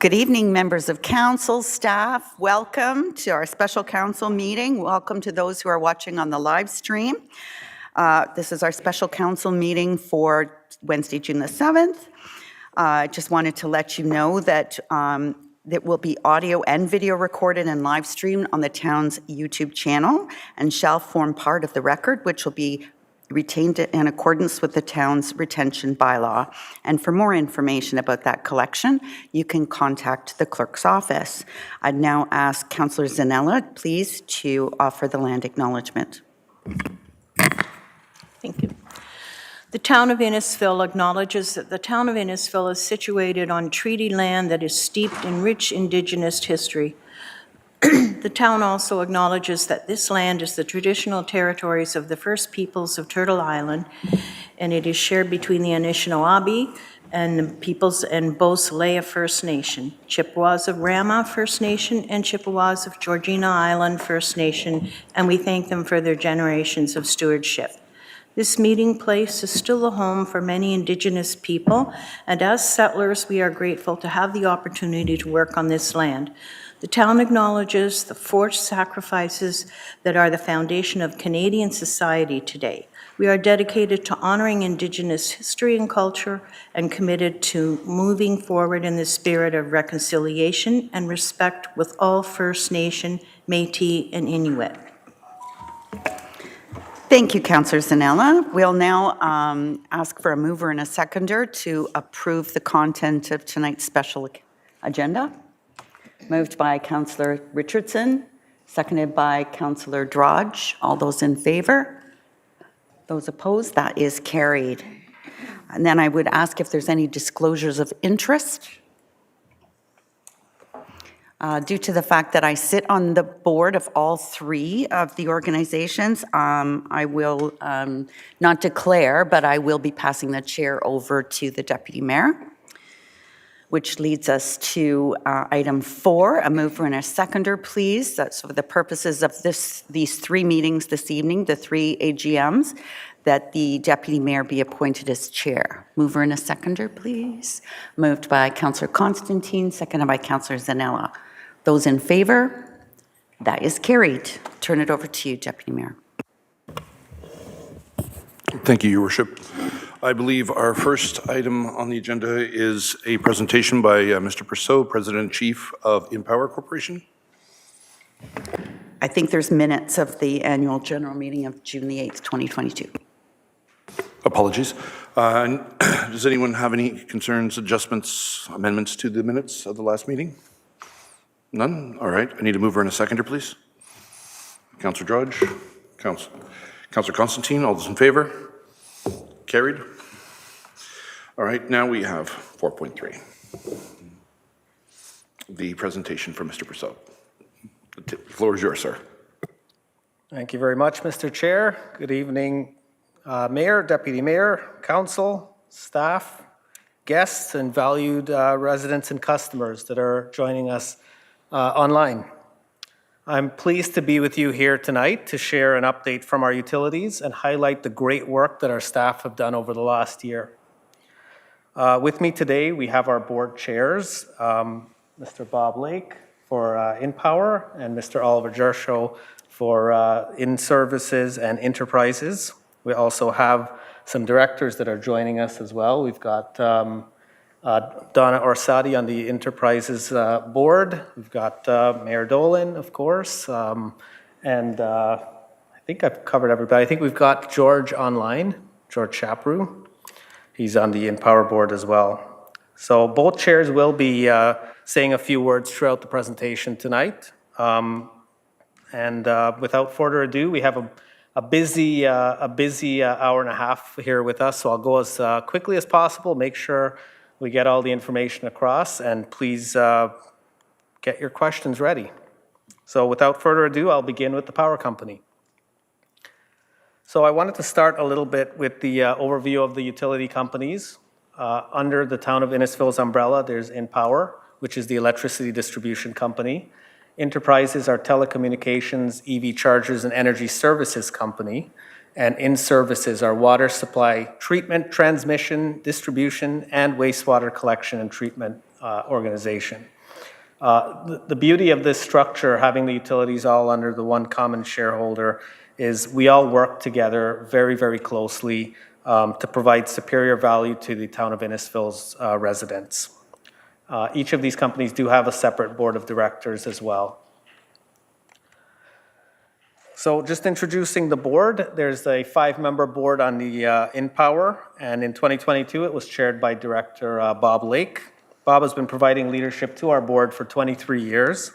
Good evening, members of council, staff. Welcome to our special council meeting. Welcome to those who are watching on the live stream. This is our special council meeting for Wednesday, June the 7th. I just wanted to let you know that it will be audio and video recorded and live streamed on the town's YouTube channel and shall form part of the record, which will be retained in accordance with the town's retention bylaw. And for more information about that collection, you can contact the clerk's office. I'd now ask Councillor Zanella, please, to offer the land acknowledgement. Thank you. The town of Innisfil acknowledges that the town of Innisfil is situated on treaty land that is steeped in rich Indigenous history. The town also acknowledges that this land is the traditional territories of the First Peoples of Turtle Island, and it is shared between the Anishinaabe and the peoples and Boselea First Nation, Chippewas of Rama First Nation, and Chippewas of Georgina Island First Nation, and we thank them for their generations of stewardship. This meeting place is still a home for many Indigenous people, and as settlers, we are grateful to have the opportunity to work on this land. The town acknowledges the forced sacrifices that are the foundation of Canadian society today. We are dedicated to honoring Indigenous history and culture and committed to moving forward in the spirit of reconciliation and respect with all First Nation, Métis, and Inuit. Thank you, Councillor Zanella. We'll now ask for a mover and a seconder to approve the content of tonight's special agenda. Moved by Councillor Richardson, seconded by Councillor Drodge. All those in favor? Those opposed? That is carried. And then I would ask if there's any disclosures of interest. Due to the fact that I sit on the board of all three of the organizations, I will not declare, but I will be passing the chair over to the Deputy Mayor, which leads us to item 4, a mover and a seconder, please. That's for the purposes of these 3 meetings this evening, the 3 AGMs, that the Deputy Mayor be appointed as chair. Mover and a seconder, please. Moved by Councillor Constantine, seconded by Councillor Zanella. Those in favor? That is carried. Turn it over to you, Deputy Mayor. Thank you, Your Worship. I believe our first item on the agenda is a presentation by Mr. Perceau, President-in-Chief of InnPower Corporation. I think there's minutes of the annual general meeting of June the 8th, 2022. Apologies. Does anyone have any concerns, adjustments, amendments to the minutes of the last meeting? None? All right. I need a mover and a seconder, please. Councillor Drodge, Councillor Constantine, all those in favor? Carried. All right, now we have 4.3. The presentation from Mr. Perceau. The floor is yours, sir. Thank you very much, Mr. Chair. Good evening, Mayor, Deputy Mayor, Council, staff, guests, and valued residents and customers that are joining us online. I'm pleased to be with you here tonight to share an update from our utilities and highlight the great work that our staff have done over the last year. With me today, we have our board chairs, Mr. Bob Lake for InnPower and Mr. Oliver Gershow for InnServices and InnTerprises. We also have some directors that are joining us as well. We've got Donna Orsatti on the InnTerprises board. We've got Mayor Dolan, of course, and I think I've covered everybody. I think we've got George online, George Chaprou. He's on the InnPower board as well. So both chairs will be saying a few words throughout the presentation tonight. And without further ado, we have a busy hour and a half here with us, so I'll go as quickly as possible, make sure we get all the information across, and please get your questions ready. So without further ado, I'll begin with the power company. So I wanted to start a little bit with the overview of the utility companies. Under the town of Innisfil's umbrella, there's InnPower, which is the electricity distribution company. InnTerprises, our telecommunications, EV chargers, and energy services company. And InnServices, our water supply treatment, transmission, distribution, and wastewater collection and treatment organization. The beauty of this structure, having the utilities all under the one common shareholder, is we all work together very, very closely to provide superior value to the town of Innisfil's residents. Each of these companies do have a separate board of directors as well. So just introducing the board, there's a 5-member board on the InnPower, and in 2022 it was chaired by Director Bob Lake. Bob has been providing leadership to our board for 23 years.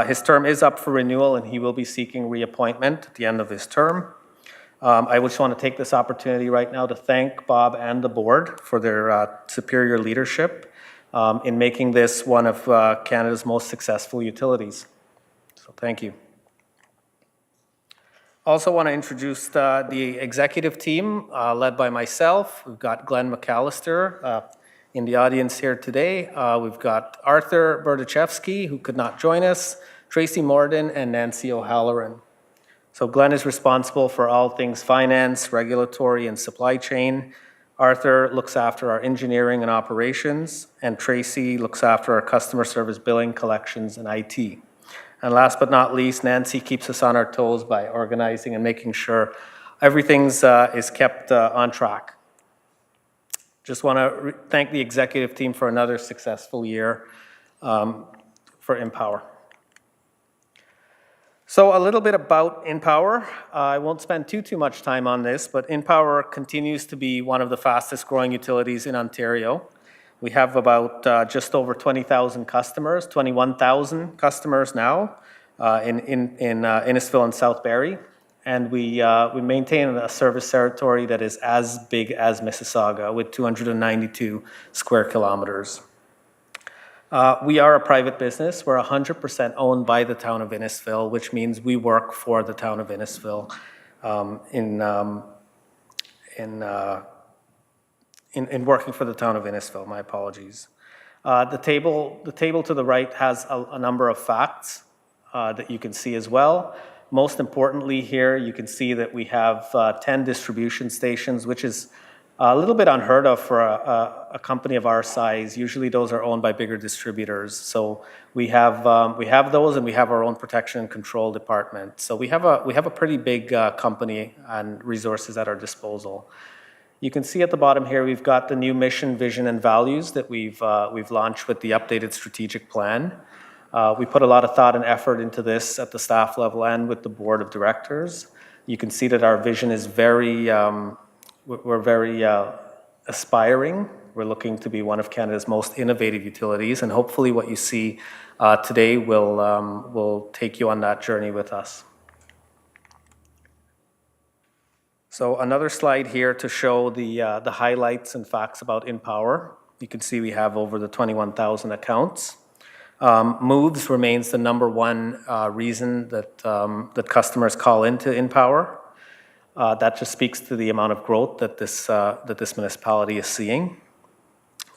His term is up for renewal and he will be seeking reappointment at the end of his term. I just want to take this opportunity right now to thank Bob and the board for their superior leadership in making this one of Canada's most successful utilities. So thank you. Also want to introduce the executive team led by myself. We've got Glenn McAllister in the audience here today. We've got Arthur Berdichevsky, who could not join us, Tracy Morden, and Nancy O'Halloran. So Glenn is responsible for all things finance, regulatory, and supply chain. Arthur looks after our engineering and operations, and Tracy looks after our customer service, billing, collections, and IT. And last but not least, Nancy keeps us on our toes by organizing and making sure everything's is kept on track. Just want to thank the executive team for another successful year for InnPower. So a little bit about InnPower. I won't spend too much time on this, but InnPower continues to be one of the fastest growing utilities in Ontario. We have about just over 20,000 customers, 21,000 customers now in Innisfil and South Barrie. And we maintain a service territory that is as big as Mississauga with 292 square kilometers. We are a private business. We're 100% owned by the town of Innisfil, which means we work for the town of Innisfil in working for the town of Innisfil. My apologies. The table to the right has a number of facts that you can see as well. Most importantly here, you can see that we have 10 distribution stations, which is a little bit unheard of for a company of our size. Usually those are owned by bigger distributors. So we have those, and we have our own protection and control department. So we have a pretty big company and resources at our disposal. You can see at the bottom here, we've got the new mission, vision, and values that we've launched with the updated strategic plan. We put a lot of thought and effort into this at the staff level and with the board of directors. You can see that our vision is we're very aspiring. We're looking to be one of Canada's most innovative utilities, and hopefully what you see today will take you on that journey with us. So another slide here to show the highlights and facts about InnPower. You can see we have over the 21,000 accounts. Moves remains the number one reason that customers call into InnPower. That just speaks to the amount of growth that this municipality is seeing.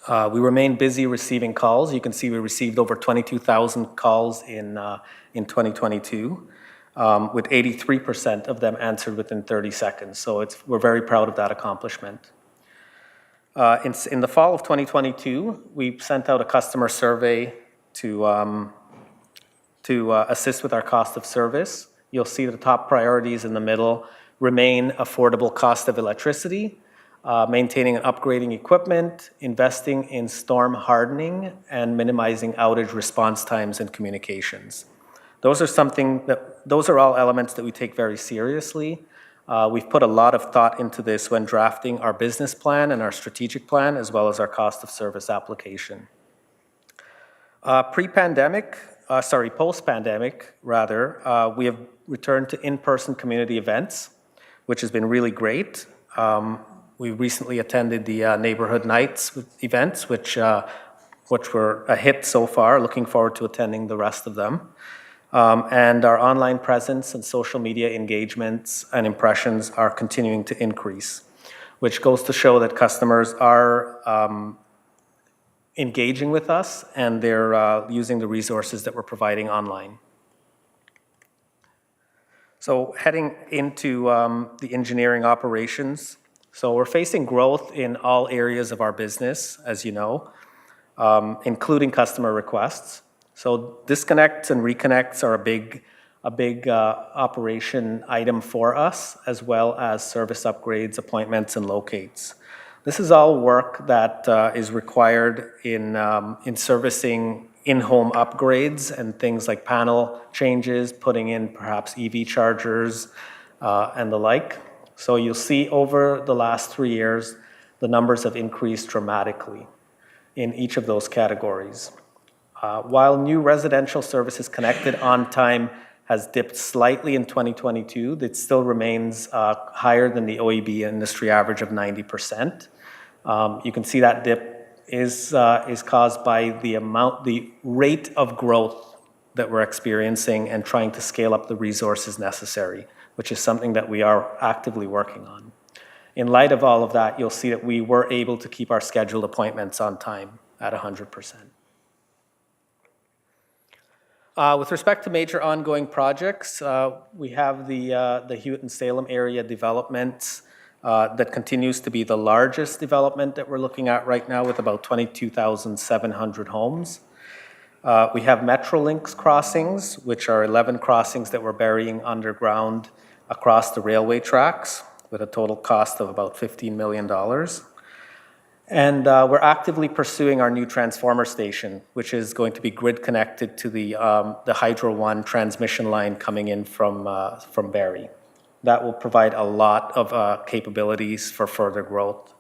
We remain busy receiving calls. You can see we received over 22,000 calls in 2022, with 83% of them answered within 30 seconds. So we're very proud of that accomplishment. In the fall of 2022, we sent out a customer survey to assist with our cost of service. You'll see the top priorities in the middle remain affordable cost of electricity, maintaining and upgrading equipment, investing in storm hardening, and minimizing outage response times and communications. Those are all elements that we take very seriously. We've put a lot of thought into this when drafting our business plan and our strategic plan, as well as our cost of service application. Post-pandemic, we have returned to in-person community events, which has been really great. We recently attended the neighborhood nights events, which were a hit so far. Looking forward to attending the rest of them. And our online presence and social media engagements and impressions are continuing to increase, which goes to show that customers are engaging with us, and they're using the resources that we're providing online. So heading into the engineering operations. So we're facing growth in all areas of our business, as you know. including customer requests. So disconnects and reconnects are a big operation item for us, as well as service upgrades, appointments, and locates. This is all work that is required in servicing in-home upgrades and things like panel changes, putting in perhaps EV chargers and the like. So you'll see over the last 3 years, the numbers have increased dramatically in each of those categories. While new residential services connected on time has dipped slightly in 2022, it still remains higher than the OEB industry average of 90%. You can see that dip is caused by the rate of growth that we're experiencing and trying to scale up the resources necessary, which is something that we are actively working on. In light of all of that, you'll see that we were able to keep our scheduled appointments on time at 100%. With respect to major ongoing projects, we have the Hewitt and Salem area development that continues to be the largest development that we're looking at right now with about 22,700 homes. We have Metrolinx crossings, which are 11 crossings that we're burying underground across the railway tracks with a total cost of about $15 million. And we're actively pursuing our new transformer station, which is going to be grid connected to the Hydro One transmission line coming in from Barrie. That will provide a lot of capabilities for further growth,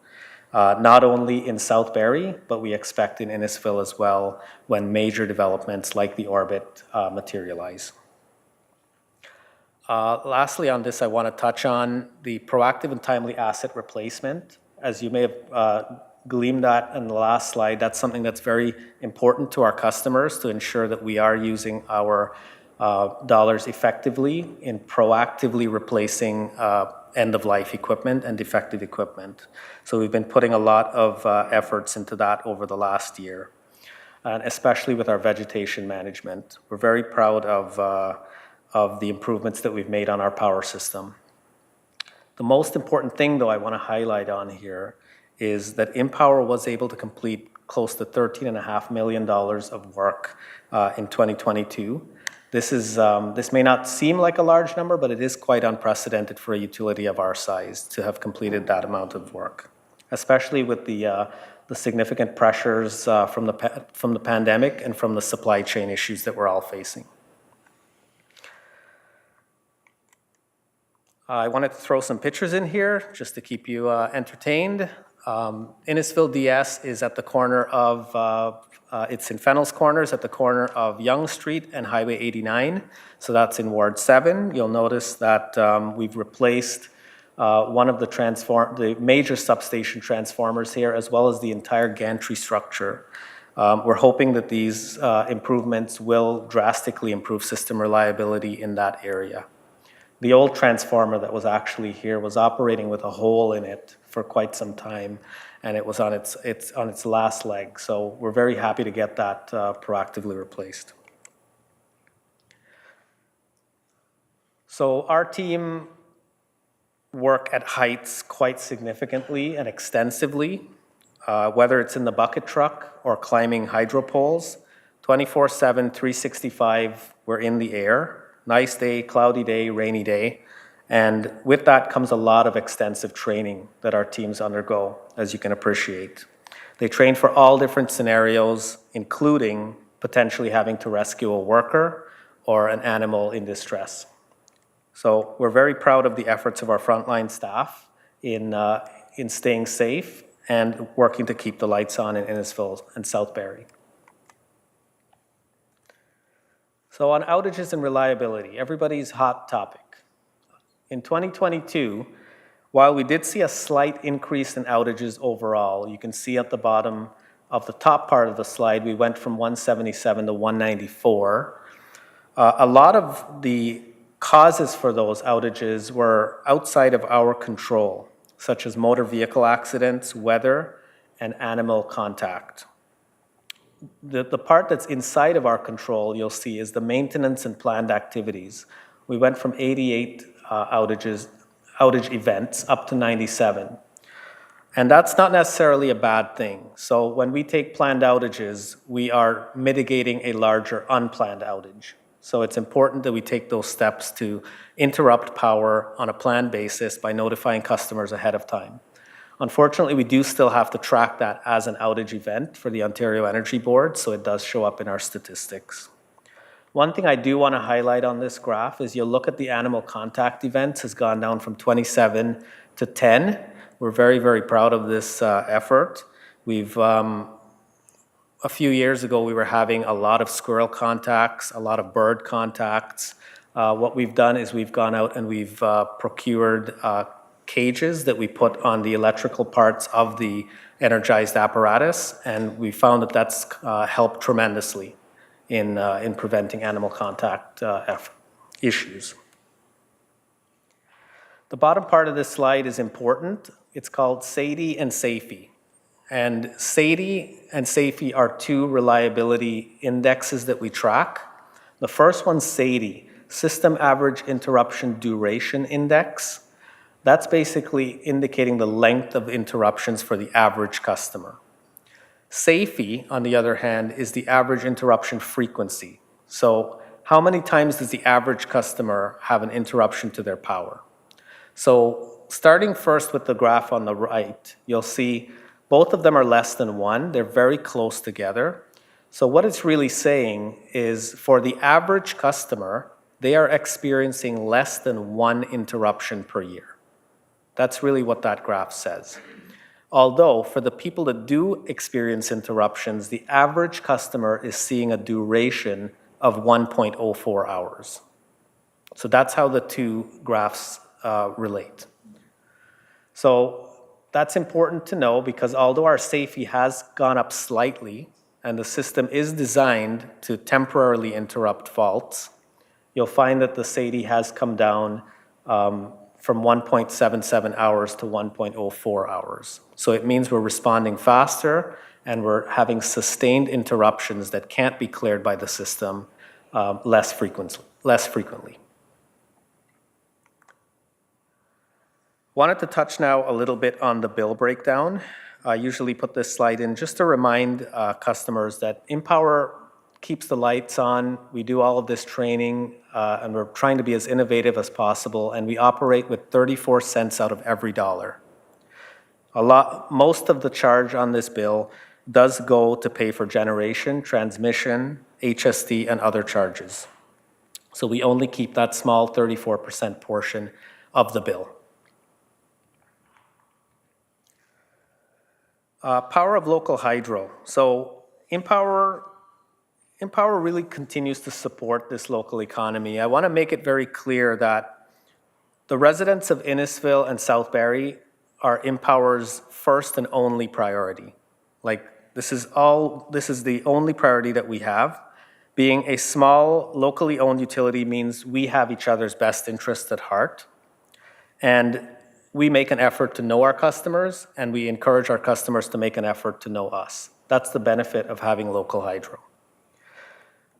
not only in South Barrie, but we expect in Innisfil as well when major developments like the Orbit materialize. Lastly on this, I want to touch on the proactive and timely asset replacement. As you may have gleamed at in the last slide, that's something that's very important to our customers to ensure that we are using our dollars effectively in proactively replacing end-of-life equipment and defective equipment. So we've been putting a lot of efforts into that over the last year, and especially with our vegetation management. We're very proud of the improvements that we've made on our power system. The most important thing, though, I want to highlight on here is that InnPower was able to complete close to $13.5 million of work in 2022. This may not seem like a large number, but it is quite unprecedented for a utility of our size to have completed that amount of work, especially with the significant pressures from the pandemic and from the supply chain issues that we're all facing. I wanted to throw some pictures in here just to keep you entertained. Innisfil DS is at the corner of it's in Fennel's Corners at the corner of Yonge Street and Highway 89. So that's in Ward 7. You'll notice that we've replaced one of the major substation transformers here, as well as the entire gantry structure. We're hoping that these improvements will drastically improve system reliability in that area. The old transformer that was actually here was operating with a hole in it for quite some time, and it was on its last leg. So we're very happy to get that proactively replaced. So our team work at heights quite significantly and extensively, whether it's in the bucket truck or climbing hydro poles, 24/7, 365, we're in the air. Nice day, cloudy day, rainy day. And with that comes a lot of extensive training that our teams undergo, as you can appreciate. They train for all different scenarios, including potentially having to rescue a worker or an animal in distress. So we're very proud of the efforts of our frontline staff in staying safe and working to keep the lights on in Innisfil and South Barrie. So on outages and reliability, everybody's hot topic. In 2022, while we did see a slight increase in outages overall, you can see at the bottom of the top part of the slide, we went from 177 to 194. A lot of the causes for those outages were outside of our control, such as motor vehicle accidents, weather, and animal contact. The part that's inside of our control, you'll see, is the maintenance and planned activities. We went from 88 outage events up to 97. And that's not necessarily a bad thing. So when we take planned outages, we are mitigating a larger unplanned outage. So it's important that we take those steps to interrupt power on a planned basis by notifying customers ahead of time. Unfortunately, we do still have to track that as an outage event for the Ontario Energy Board, so it does show up in our statistics. One thing I do want to highlight on this graph is you'll look at the animal contact events has gone down from 27 to 10. We're very, very proud of this effort. We've, a few years ago, we were having a lot of squirrel contacts, a lot of bird contacts. What we've done is we've gone out and we've procured cages that we put on the electrical parts of the energized apparatus, and we found that that's helped tremendously in preventing animal contact issues. The bottom part of this slide is important. It's called SAIDI and SAIFI. And SAIDI and SAIFI are two reliability indexes that we track. The first one's SAIDI, System Average Interruption Duration Index. That's basically indicating the length of interruptions for the average customer. SAIFI, on the other hand, is the average interruption frequency. So how many times does the average customer have an interruption to their power? So starting first with the graph on the right, you'll see both of them are less than 1. They're very close together. So what it's really saying is for the average customer, they are experiencing less than 1 interruption per year. That's really what that graph says. Although for the people that do experience interruptions, the average customer is seeing a duration of 1.04 hours. So that's how the two graphs relate. So that's important to know because although our SAIFI has gone up slightly and the system is designed to temporarily interrupt faults, you'll find that the SAIDI has come down from 1.77 hours to 1.04 hours. So it means we're responding faster and we're having sustained interruptions that can't be cleared by the system less frequently. Wanted to touch now a little bit on the bill breakdown. I usually put this slide in just to remind customers that InnPower keeps the lights on. We do all of this training, and we're trying to be as innovative as possible, and we operate with 34 cents out of every dollar. Most of the charge on this bill does go to pay for generation, transmission, HST, and other charges. So we only keep that small 34% portion of the bill. Power of local hydro. So InnPower really continues to support this local economy. I want to make it very clear that the residents of Innisfil and South Barrie are InnPower's first and only priority. Like, this is the only priority that we have. Being a small, locally owned utility means we have each other's best interests at heart. And we make an effort to know our customers, and we encourage our customers to make an effort to know us. That's the benefit of having local hydro.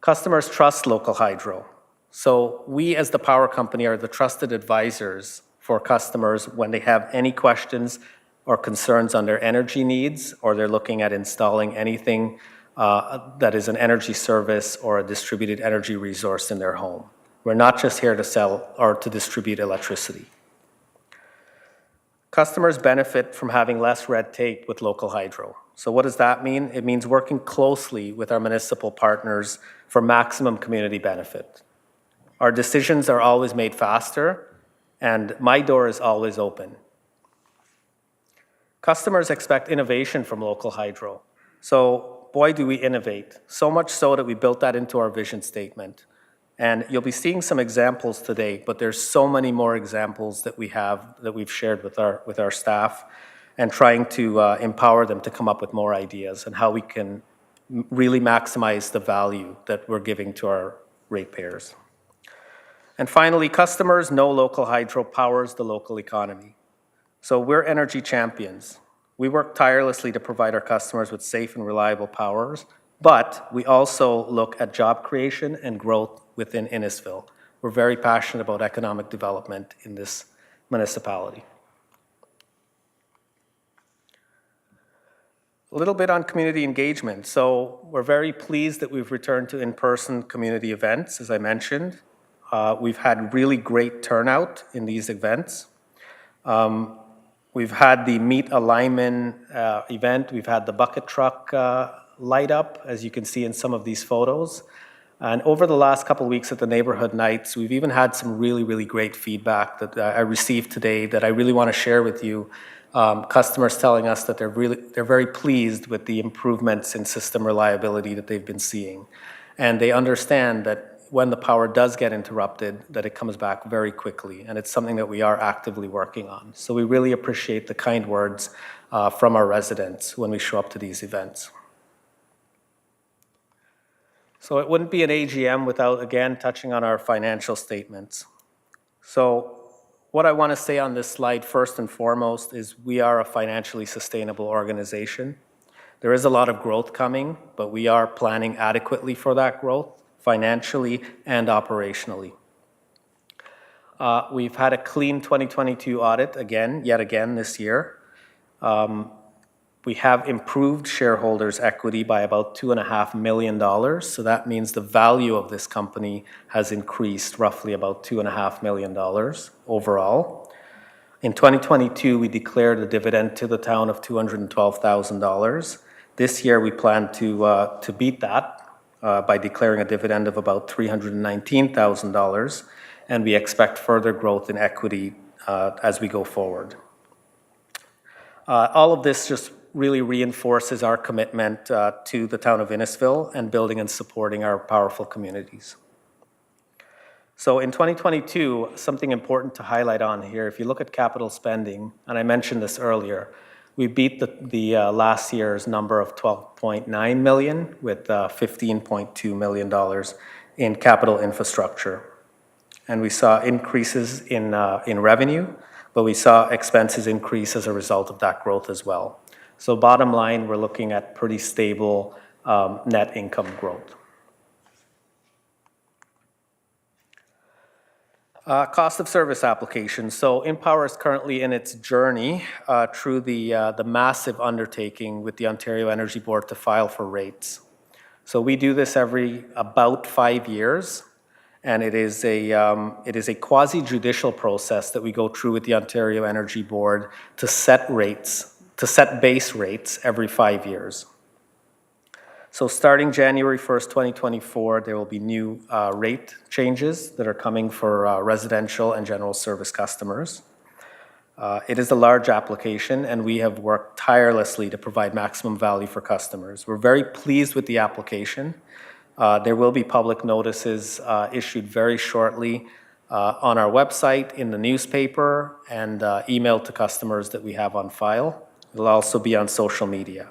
Customers trust local hydro. So we as the power company are the trusted advisors for customers when they have any questions or concerns on their energy needs, or they're looking at installing anything that is an energy service or a distributed energy resource in their home. We're not just here to sell or to distribute electricity. Customers benefit from having less red tape with local hydro. So what does that mean? It means working closely with our municipal partners for maximum community benefit. Our decisions are always made faster, and my door is always open. Customers expect innovation from local hydro. So boy, do we innovate. So much so that we built that into our vision statement. And you'll be seeing some examples today, but there's so many more examples that we've shared with our staff, and trying to empower them to come up with more ideas and how we can really maximize the value that we're giving to our ratepayers. And finally, customers know local hydro powers the local economy. So we're energy champions. We work tirelessly to provide our customers with safe and reliable powers, but we also look at job creation and growth within Innisfil. We're very passionate about economic development in this municipality. A little bit on community engagement. So we're very pleased that we've returned to in-person community events, as I mentioned. We've had really great turnout in these events. We've had the Meet Alignment event. We've had the bucket truck light up, as you can see in some of these photos. And over the last couple of weeks at the neighborhood nights, we've even had some really, really great feedback that I received today that I really want to share with you. Customers telling us that they're very pleased with the improvements in system reliability that they've been seeing. And they understand that when the power does get interrupted, that it comes back very quickly. And it's something that we are actively working on. So we really appreciate the kind words from our residents when we show up to these events. So it wouldn't be an AGM without, again, touching on our financial statements. So what I want to say on this slide, first and foremost, is we are a financially sustainable organization. There is a lot of growth coming, but we are planning adequately for that growth, financially and operationally. We've had a clean 2022 audit yet again this year. We have improved shareholders' equity by about $2.5 million. So that means the value of this company has increased roughly about $2.5 million overall. In 2022, we declared a dividend to the town of $212,000. This year, we plan to beat that by declaring a dividend of about $319,000, and we expect further growth in equity as we go forward. All of this just really reinforces our commitment to the town of Innisfil and building and supporting our powerful communities. So in 2022, something important to highlight on here, if you look at capital spending, and I mentioned this earlier, we beat the last year's number of $12.9 million with $15.2 million in capital infrastructure. And we saw increases in revenue, but we saw expenses increase as a result of that growth as well. So bottom line, we're looking at pretty stable net income growth. Cost of service applications. So InnPower is currently in its journey through the massive undertaking with the Ontario Energy Board to file for rates. So we do this every about 5 years, and it is a quasi-judicial process that we go through with the Ontario Energy Board to set rates, to set base rates every 5 years. So starting January 1st, 2024, there will be new rate changes that are coming for residential and general service customers. It is a large application, and we have worked tirelessly to provide maximum value for customers. We're very pleased with the application. There will be public notices issued very shortly on our website, in the newspaper, and emailed to customers that we have on file. It'll also be on social media.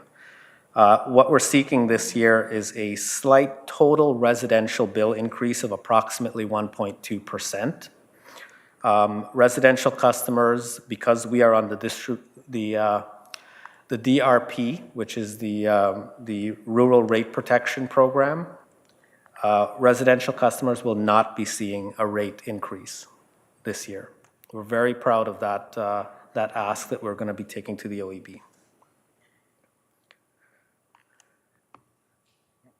What we're seeking this year is a slight total residential bill increase of approximately 1.2%. Residential customers, because we are on the DRP, which is the Rural Rate Protection Program, residential customers will not be seeing a rate increase this year. We're very proud of that ask that we're going to be taking to the OEB.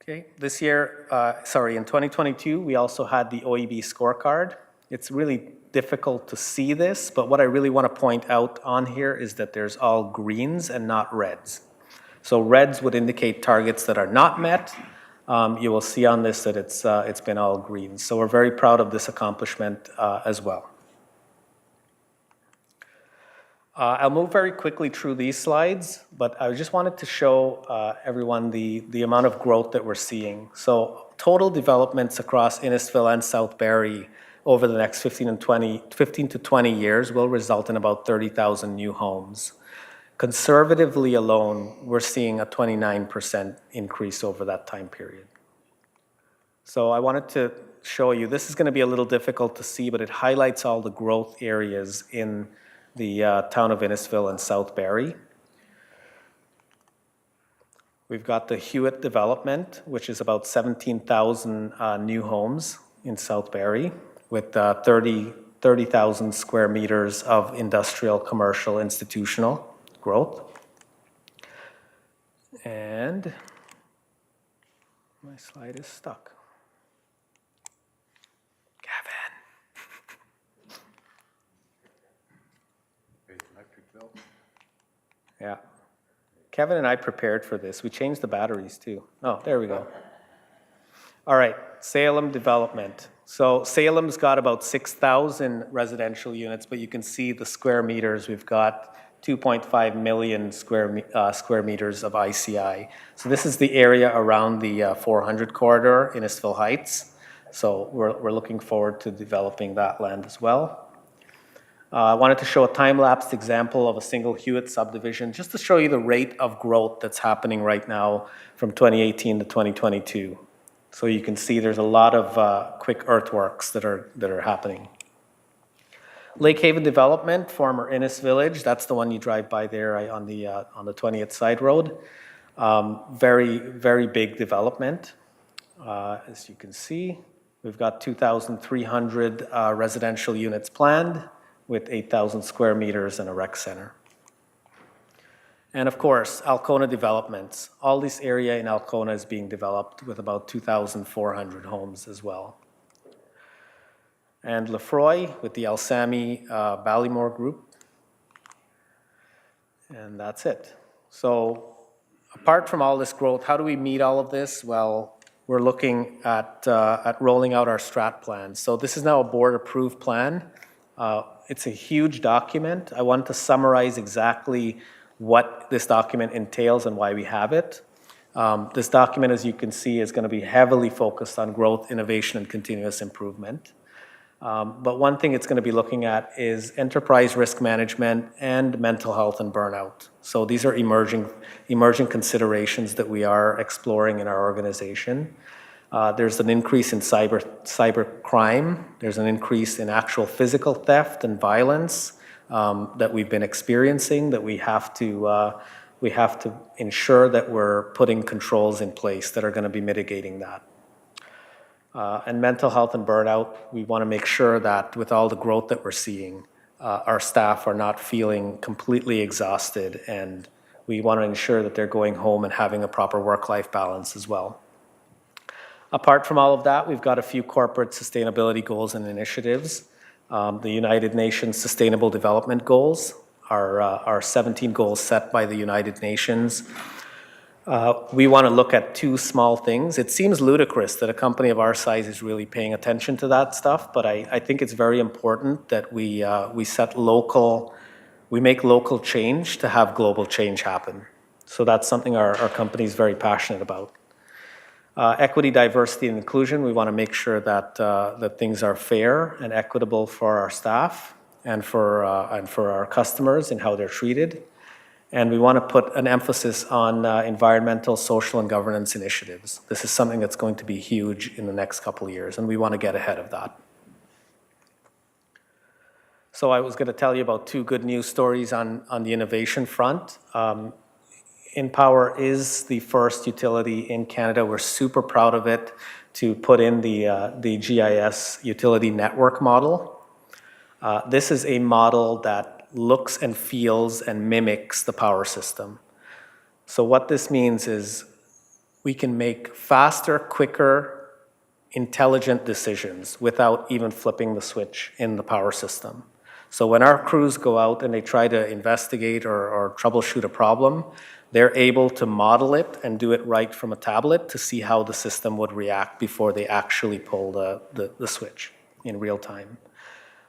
Okay, this year, in 2022, we also had the OEB scorecard. It's really difficult to see this, but what I really want to point out on here is that there's all greens and not reds. So reds would indicate targets that are not met. You will see on this that it's been all greens. So we're very proud of this accomplishment as well. I'll move very quickly through these slides, but I just wanted to show everyone the amount of growth that we're seeing. So total developments across Innisfil and South Barrie over the next 15 to 20 years will result in about 30,000 new homes. Conservatively alone, we're seeing a 29% increase over that time period. So I wanted to show you, this is going to be a little difficult to see, but it highlights all the growth areas in the town of Innisfil and South Barrie. We've got the Hewitt development, which is about 17,000 new homes in South Barrie with 30,000 square meters of industrial, commercial, institutional growth. And my slide is stuck. Kevin. Yeah. Kevin and I prepared for this. We changed the batteries too. Oh, there we go. All right, Salem development. So Salem's got about 6,000 residential units, but you can see the square meters. We've got 2.5 million square meters of ICI. So this is the area around the 400 corridor, Innisfil Heights. So we're looking forward to developing that land as well. I wanted to show a time-lapsed example of a single Hewitt subdivision, just to show you the rate of growth that's happening right now from 2018 to 2022. So you can see there's a lot of quick earthworks that are happening. Lake Haven development, former Innis Village, that's the one you drive by there on the 20th Side Road. Very, very big development. As you can see, we've got 2,300 residential units planned with 8,000 square meters and a rec center. And of course, Alcona developments. All this area in Alcona is being developed with about 2,400 homes as well. And Lefroy with the Alsami Ballymore Group. And that's it. So apart from all this growth, how do we meet all of this? Well, we're looking at rolling out our strat plan. So this is now a board-approved plan. It's a huge document. I wanted to summarize exactly what this document entails and why we have it. This document, as you can see, is going to be heavily focused on growth, innovation, and continuous improvement. But one thing it's going to be looking at is enterprise risk management and mental health and burnout. So these are emerging considerations that we are exploring in our organization. There's an increase in cyber crime. There's an increase in actual physical theft and violence that we've been experiencing, that we have to ensure that we're putting controls in place that are going to be mitigating that. And mental health and burnout, we want to make sure that with all the growth that we're seeing, our staff are not feeling completely exhausted, and we want to ensure that they're going home and having a proper work-life balance as well. Apart from all of that, we've got a few corporate sustainability goals and initiatives. The United Nations Sustainable Development Goals are 17 goals set by the United Nations. We want to look at two small things. It seems ludicrous that a company of our size is really paying attention to that stuff, but I think it's very important that we make local change to have global change happen. So that's something our company is very passionate about. Equity, diversity, and inclusion, we want to make sure that things are fair and equitable for our staff and for our customers and how they're treated. And we want to put an emphasis on environmental, social, and governance initiatives. This is something that's going to be huge in the next couple of years, and we want to get ahead of that. So I was going to tell you about two good news stories on the innovation front. InnPower is the first utility in Canada. We're super proud of it to put in the GIS utility network model. This is a model that looks and feels and mimics the power system. So what this means is we can make faster, quicker, intelligent decisions without even flipping the switch in the power system. So when our crews go out and they try to investigate or troubleshoot a problem, they're able to model it and do it right from a tablet to see how the system would react before they actually pull the switch in real time.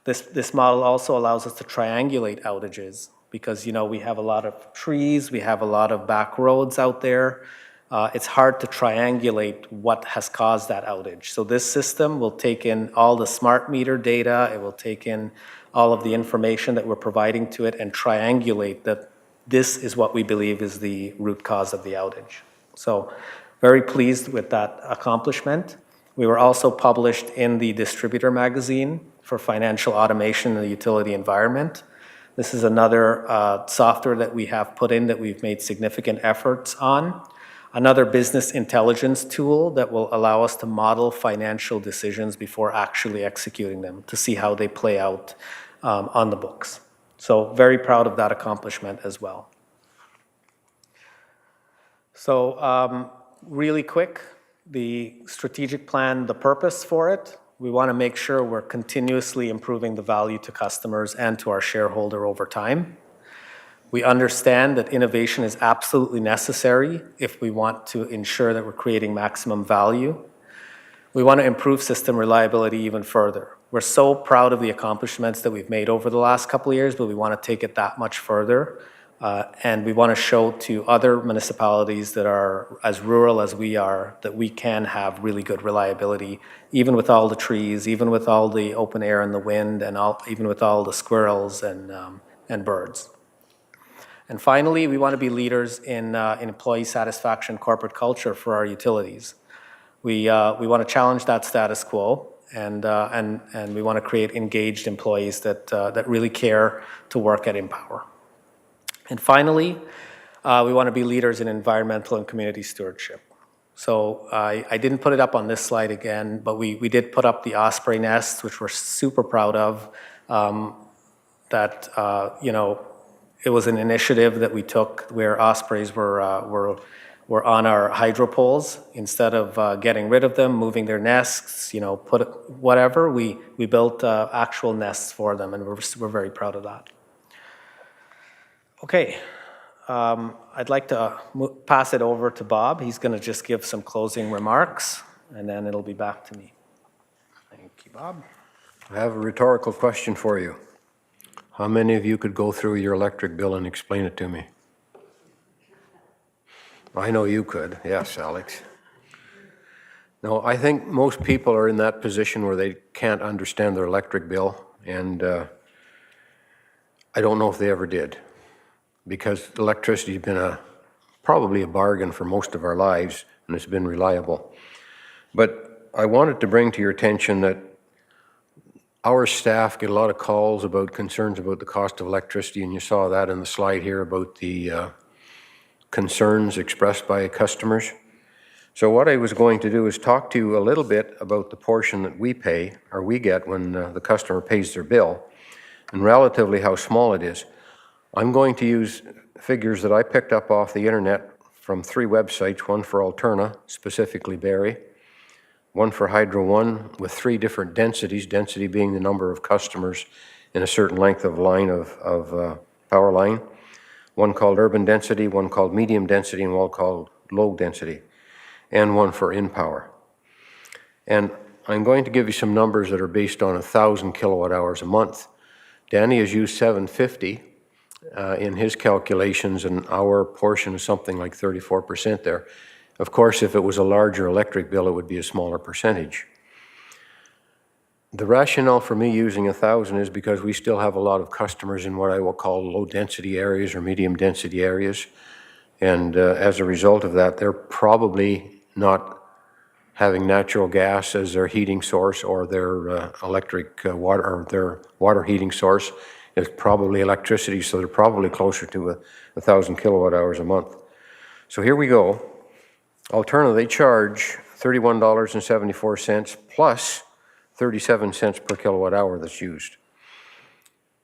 This model also allows us to triangulate outages because, you know, we have a lot of trees, we have a lot of back roads out there. It's hard to triangulate what has caused that outage. So this system will take in all the smart meter data, it will take in all of the information that we're providing to it and triangulate that this is what we believe is the root cause of the outage. So very pleased with that accomplishment. We were also published in the Distributor magazine for financial automation in the utility environment. This is another software that we have put in that we've made significant efforts on. Another business intelligence tool that will allow us to model financial decisions before actually executing them to see how they play out on the books. So very proud of that accomplishment as well. So really quick, the strategic plan, the purpose for it, we want to make sure we're continuously improving the value to customers and to our shareholder over time. We understand that innovation is absolutely necessary if we want to ensure that we're creating maximum value. We want to improve system reliability even further. We're so proud of the accomplishments that we've made over the last couple of years, but we want to take it that much further. And we want to show to other municipalities that are as rural as we are that we can have really good reliability, even with all the trees, even with all the open air and the wind, and even with all the squirrels and birds. And finally, we want to be leaders in employee satisfaction, corporate culture for our utilities. We want to challenge that status quo, and we want to create engaged employees that really care to work at InnPower. And finally, we want to be leaders in environmental and community stewardship. So I didn't put it up on this slide again, but we did put up the osprey nests, which we're super proud of. It was an initiative that we took where ospreys were on our hydro poles. Instead of getting rid of them, moving their nests, we built actual nests for them, and we're very proud of that. Okay, I'd like to pass it over to Bob. He's going to just give some closing remarks, and then it'll be back to me. Thank you, Bob. I have a rhetorical question for you. How many of you could go through your electric bill and explain it to me? I know you could. Yes, Alex. No, I think most people are in that position where they can't understand their electric bill, and I don't know if they ever did, because electricity has been probably a bargain for most of our lives, and it's been reliable. But I wanted to bring to your attention that our staff get a lot of calls about concerns about the cost of electricity, and you saw that in the slide here about the concerns expressed by customers. So what I was going to do is talk to you a little bit about the portion that we pay, or we get when the customer pays their bill, and relatively how small it is. I'm going to use figures that I picked up off the internet from 3 websites, one for Alterna, specifically Barrie, one for Hydro One with 3 different densities, density being the number of customers in a certain length of line of power line, one called urban density, one called medium density, and one called low density, and one for InnPower. And I'm going to give you some numbers that are based on 1,000 kilowatt hours a month. Danny has used 750 in his calculations, and our portion is something like 34% there. Of course, if it was a larger electric bill, it would be a smaller percentage. The rationale for me using 1,000 is because we still have a lot of customers in what I will call low-density areas or medium-density areas, and as a result of that, they're probably not having natural gas as their heating source or their electric water, or their water heating source is probably electricity, so they're probably closer to 1,000 kilowatt hours a month. So here we go. Alterna, they charge $31.74 plus 37 cents per kilowatt hour that's used.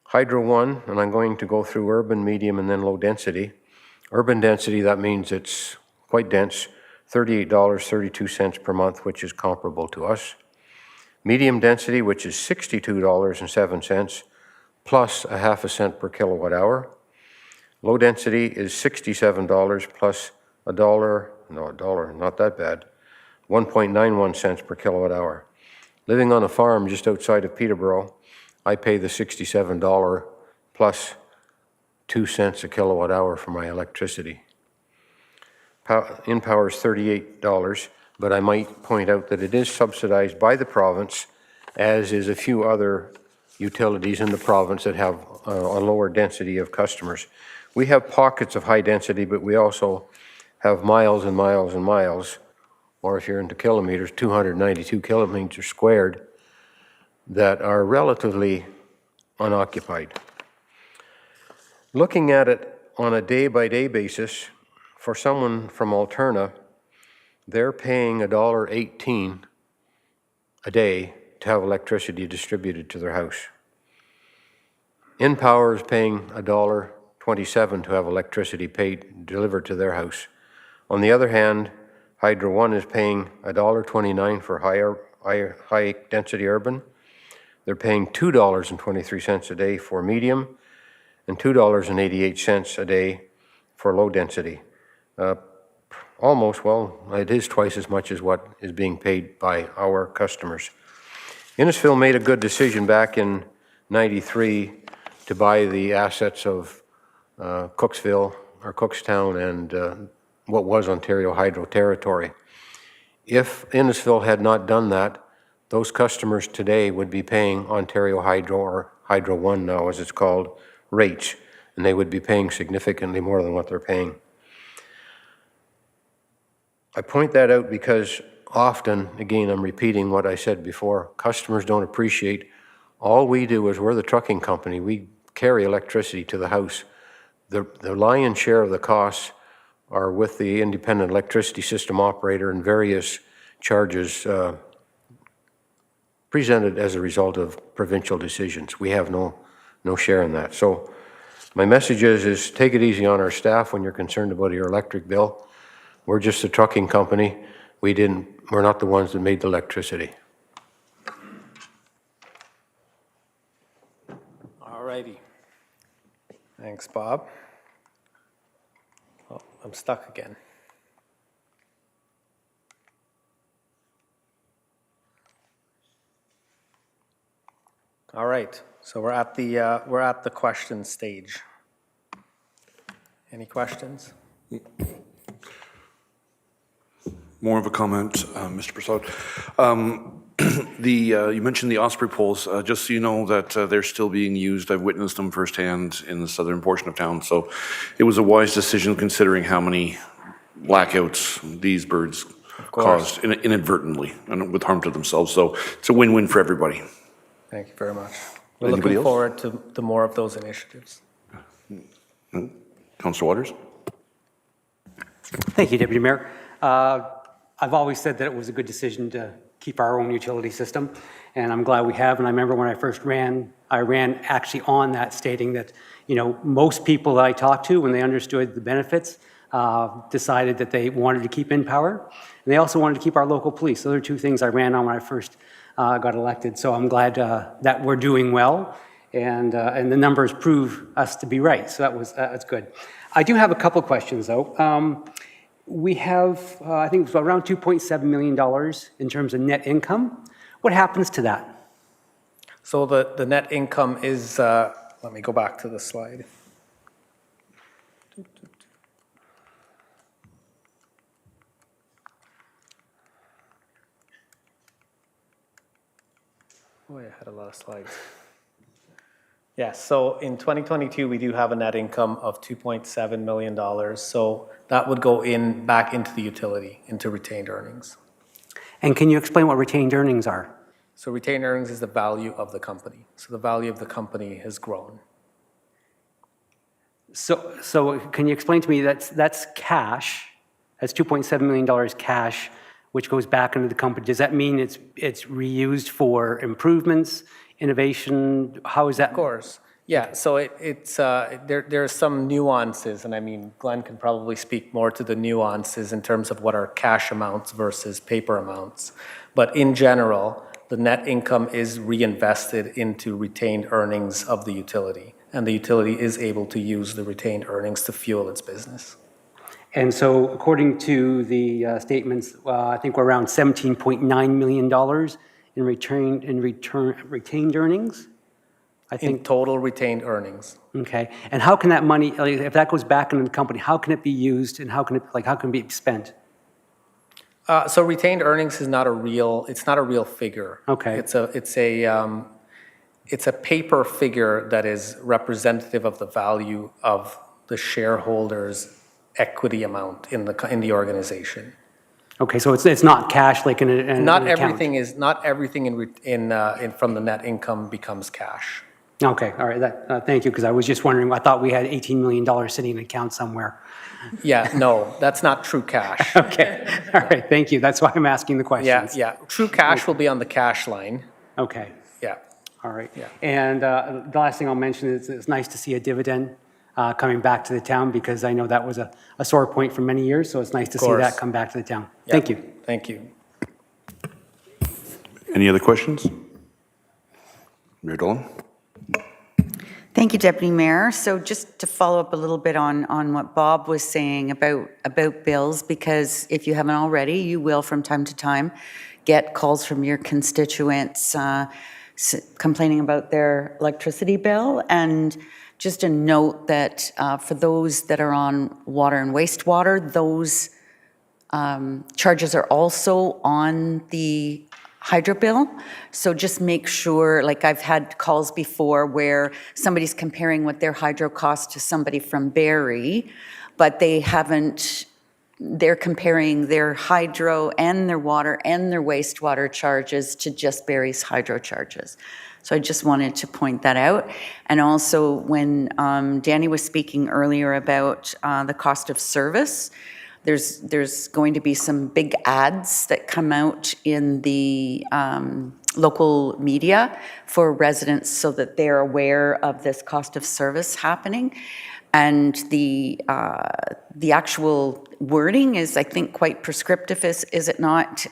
Hydro One, and I'm going to go through urban, medium, and then low density. Urban density, that means it's quite dense, $38.32 per month, which is comparable to us. Medium density, which is $62.07 plus a half a cent per kilowatt hour. Low density is $67 plus $1, not that bad, 1.91 cents per kilowatt hour. Living on a farm just outside of Peterborough, I pay the $67 plus 2 cents a kilowatt hour for my electricity. InnPower is $38, but I might point out that it is subsidized by the province, as is a few other utilities in the province that have a lower density of customers. We have pockets of high density, but we also have miles and miles and miles, or if you're into kilometers, 292 kilometers squared, that are relatively unoccupied. Looking at it on a day-by-day basis, for someone from Alterna, they're paying $1.18 a day to have electricity distributed to their house. InnPower is paying $1.27 to have electricity delivered to their house. On the other hand, Hydro One is paying $1.29 for high-density urban. They're paying $2.23 a day for medium and $2.88 a day for low density. Almost, well, it is twice as much as what is being paid by our customers. Innisfil made a good decision back in '93 to buy the assets of Cooksville or Cookstown and what was Ontario Hydro territory. If Innisfil had not done that, those customers today would be paying Ontario Hydro, or Hydro One now as it's called, rates, and they would be paying significantly more than what they're paying. I point that out because often, again, I'm repeating what I said before, customers don't appreciate. All we do is we're the trucking company. We carry electricity to the house. The lion's share of the costs are with the independent electricity system operator and various charges presented as a result of provincial decisions. We have no share in that. So my message is take it easy on our staff when you're concerned about your electric bill. We're just a trucking company. We're not the ones that made the electricity. All righty. Thanks, Bob. Oh, I'm stuck again. All right, so we're at the question stage. Any questions? More of a comment, Mr. Prasad. You mentioned the Osprey poles. Just so you know that they're still being used. I've witnessed them firsthand in the southern portion of town. So it was a wise decision considering how many blackouts these birds caused inadvertently and with harm to themselves. So it's a win-win for everybody. Thank you very much. We're looking forward to more of those initiatives. Councillor Waters? Thank you, Deputy Mayor. I've always said that it was a good decision to keep our own utility system, and I'm glad we have. And I remember when I first ran, I ran actually on that, stating that, you know, most people that I talked to, when they understood the benefits, decided that they wanted to keep InnPower, and they also wanted to keep our local police. Those are two things I ran on when I first got elected. So I'm glad that we're doing well, and the numbers prove us to be right. So that's good. I do have a couple of questions, though. We have, I think, around $2.7 million in terms of net income. What happens to that? So the net income is, let me go back to the slide. Boy, I had a lot of slides. Yes, so in 2022, we do have a net income of $2.7 million. So that would go back into the utility, into retained earnings. And can you explain what retained earnings are? So retained earnings is the value of the company. So the value of the company has grown. So can you explain to me, that's cash, that's $2.7 million cash, which goes back into the company. Does that mean it's reused for improvements, innovation? How is that? Of course. Yeah, so there are some nuances, and I mean, Glenn can probably speak more to the nuances in terms of what are cash amounts versus paper amounts. But in general, the net income is reinvested into retained earnings of the utility, and the utility is able to use the retained earnings to fuel its business. And so according to the statements, I think we're around $17.9 million in retained earnings? I think in total retained earnings. Okay. And how can that money, if that goes back into the company, how can it be used and how can it be spent? So retained earnings is not a real figure. Okay. It's a paper figure that is representative of the value of the shareholders' equity amount in the organization. Okay, so it's not cash like in an Not account. everything from the net income becomes cash. Okay, all right. Thank you, because I was just wondering. I thought we had $18 million sitting in an account somewhere. Yeah, no, that's not true cash. Okay, all right. Thank you. That's why I'm asking the questions. Yeah. True cash will be on the cash line. Okay. Yeah. All right. Yeah. And the last thing I'll mention is it's nice to see a dividend coming back to the town, because I know that was a sore point for many years, so it's nice to see that come back to the town. Thank you. Thank you. Any other questions? Mayor Dolan? Thank you, Deputy Mayor. So just to follow up a little bit on what Bob was saying about bills, because if you haven't already, you will from time to time get calls from your constituents complaining about their electricity bill. And just a note that for those that are on water and wastewater, those charges are also on the hydro bill. So just make sure, like I've had calls before where somebody's comparing what their hydro costs to somebody from Barrie, but they're comparing their hydro and their water and their wastewater charges to just Barrie's hydro charges. So I just wanted to point that out. And also when Danny was speaking earlier about the cost of service, there's going to be some big ads that come out in the local media for residents so that they're aware of this cost of service happening. And the actual wording is, I think, quite prescriptive, is it not,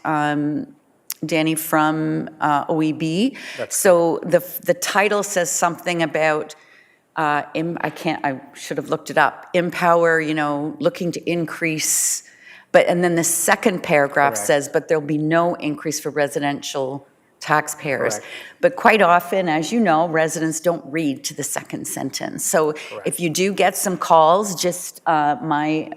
Danny, from OEB? So the title says something about I should have looked it up. InnPower, looking to increase, and then the second paragraph says, but there'll be no increase for residential taxpayers. But quite often, as you know, residents don't read to the second sentence. So if you do get some calls, just my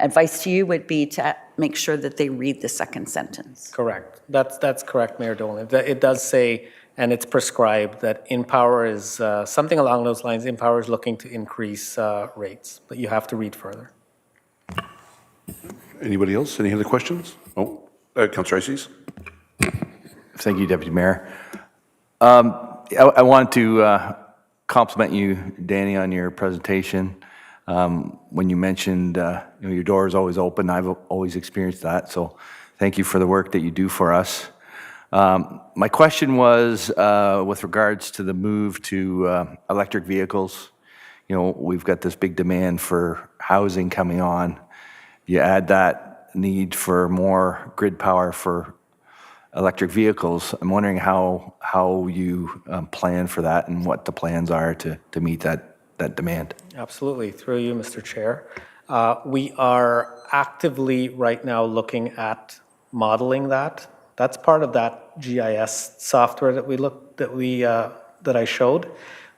advice to you would be to make sure that they read the second sentence. Correct. That's correct, Mayor Dolan. It does say, and it's prescribed, that InnPower is something along those lines. InnPower is looking to increase rates, but you have to read further. Anybody else? Any other questions? Oh, Councillor Ices? Thank you, Deputy Mayor. I wanted to compliment you, Danny, on your presentation. When you mentioned your door is always open, I've always experienced that. So thank you for the work that you do for us. My question was with regards to the move to electric vehicles. We've got this big demand for housing coming on. You add that need for more grid power for electric vehicles. I'm wondering how you plan for that and what the plans are to meet that demand. Absolutely. Through you, Mr. Chair. We are actively right now looking at modeling that. That's part of that GIS software that I showed.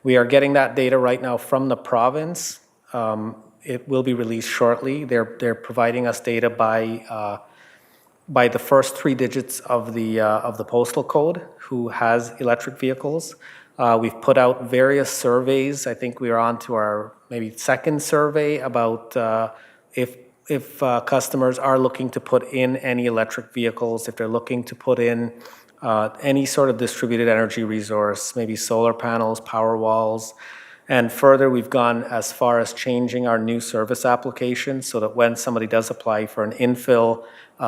We are getting that data right now from the province. It will be released shortly. They're providing us data by the first 3 digits of the postal code who has electric vehicles. We've put out various surveys. I think we are on to our maybe second survey about if customers are looking to put in any electric vehicles, if they're looking to put in any sort of distributed energy resource, maybe solar panels, power walls. And further, we've gone as far as changing our new service application so that when somebody does apply for an infill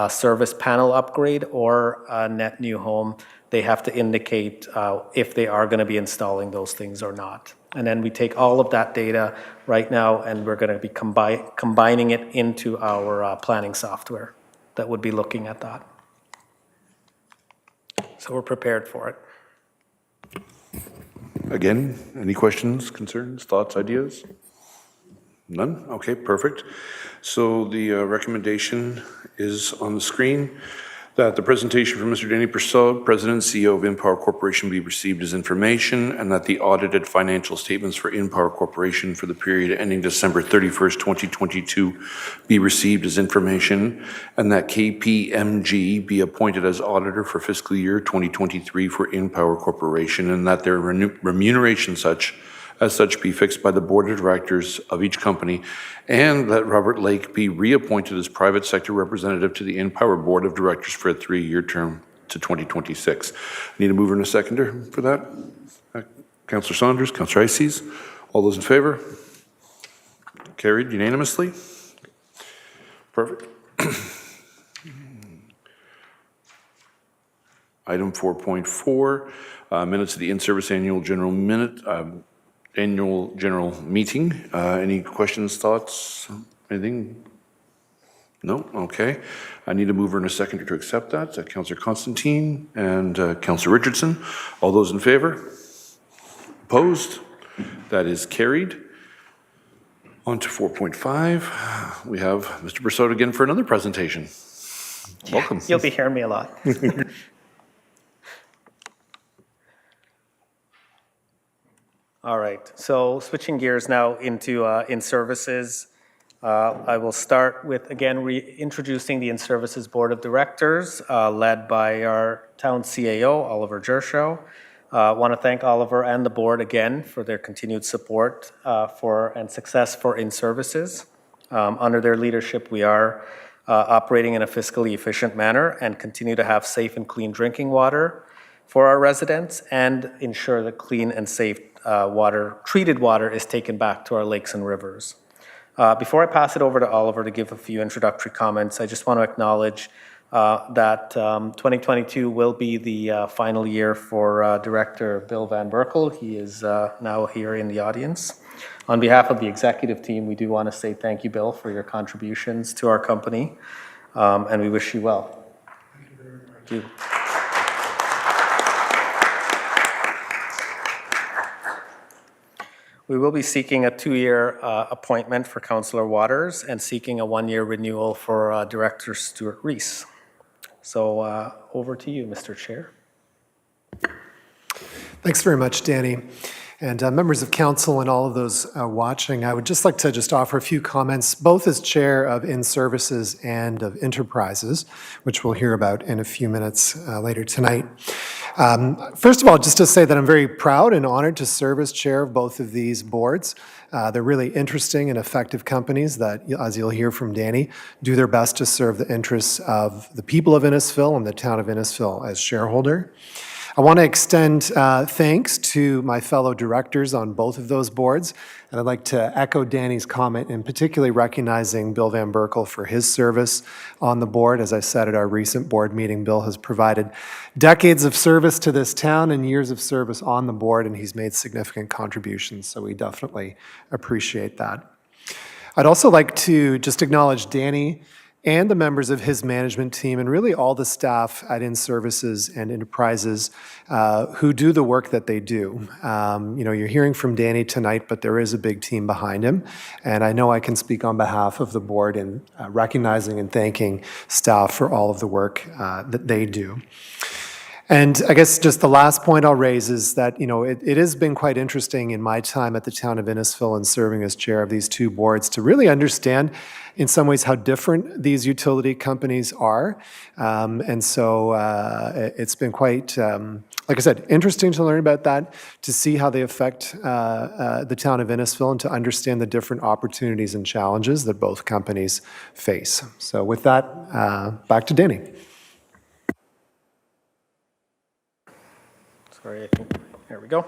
service panel upgrade or a net new home, they have to indicate if they are going to be installing those things or not. And then we take all of that data right now and we're going to be combining it into our planning software that would be looking at that. So we're prepared for it. Again, any questions, concerns, thoughts, ideas? None? Okay, perfect. So the recommendation is on the screen that the presentation from Mr. Danny Persaud, President and CEO of InnPower Corporation, be received as information, and that the audited financial statements for InnPower Corporation for the period ending December 31st, 2022 be received as information, and that KPMG be appointed as auditor for fiscal year 2023 for InnPower Corporation, and that their remuneration as such be fixed by the board of directors of each company, and that Robert Lake be reappointed as private sector representative to the InnPower board of directors for a 3-year term to 2026. Need a mover and a seconder for that? Councillor Saunders, Councillor Ices, all those in favor? Carried unanimously. Perfect. Item 4.4, minutes of the in-service annual general minute. annual general meeting. Any questions, thoughts, anything? No? Okay. I need a mover and a seconder to accept that. Councillor Constantine and Councillor Richardson. All those in favor? Opposed? That is carried. On to 4.5. We have Mr. Brousseau again for another presentation. Welcome. You'll be hearing me a lot. All right, so switching gears now into InnServices. I will start with, again, reintroducing the InnServices Board of Directors, led by our town CAO, Oliver Gershow. I want to thank Oliver and the board again for their continued support and success for InnServices. Under their leadership, we are operating in a fiscally efficient manner and continue to have safe and clean drinking water for our residents and ensure that clean and safe treated water is taken back to our lakes and rivers. Before I pass it over to Oliver to give a few introductory comments, I just want to acknowledge that 2022 will be the final year for Director Bill Van Berkel. He is now here in the audience. On behalf of the executive team, we do want to say thank you, Bill, for your contributions to our company, and we wish you well. Thank you. We will be seeking a 2-year appointment for Councillor Waters and seeking a 1-year renewal for Director Stuart Rees. So over to you, Mr. Chair. Thanks very much, Danny. And members of council and all of those watching, I would just like to offer a few comments, both as chair of InnServices and of InnTerprises, which we'll hear about in a few minutes later tonight. First of all, just to say that I'm very proud and honored to serve as chair of both of these boards. They're really interesting and effective companies that, as you'll hear from Danny, do their best to serve the interests of the people of Innisfil and the town of Innisfil as shareholder. I want to extend thanks to my fellow directors on both of those boards, and I'd like to echo Danny's comment, in particularly recognizing Bill Van Berkel for his service on the board. As I said at our recent board meeting, Bill has provided decades of service to this town and years of service on the board, and he's made significant contributions, so we definitely appreciate that. I'd also like to just acknowledge Danny and the members of his management team, and really all the staff at InnServices and InnTerprises who do the work that they do. You're hearing from Danny tonight, but there is a big team behind him, and I know I can speak on behalf of the board in recognizing and thanking staff for all of the work that they do. And I guess just the last point I'll raise is that, it has been quite interesting in my time at the town of Innisfil and serving as chair of these two boards to really understand in some ways how different these utility companies are. And so it's been quite, like I said, interesting to learn about that, to see how they affect the town of Innisfil and to understand the different opportunities and challenges that both companies face. So with that, back to Danny. Sorry, I think, there we go.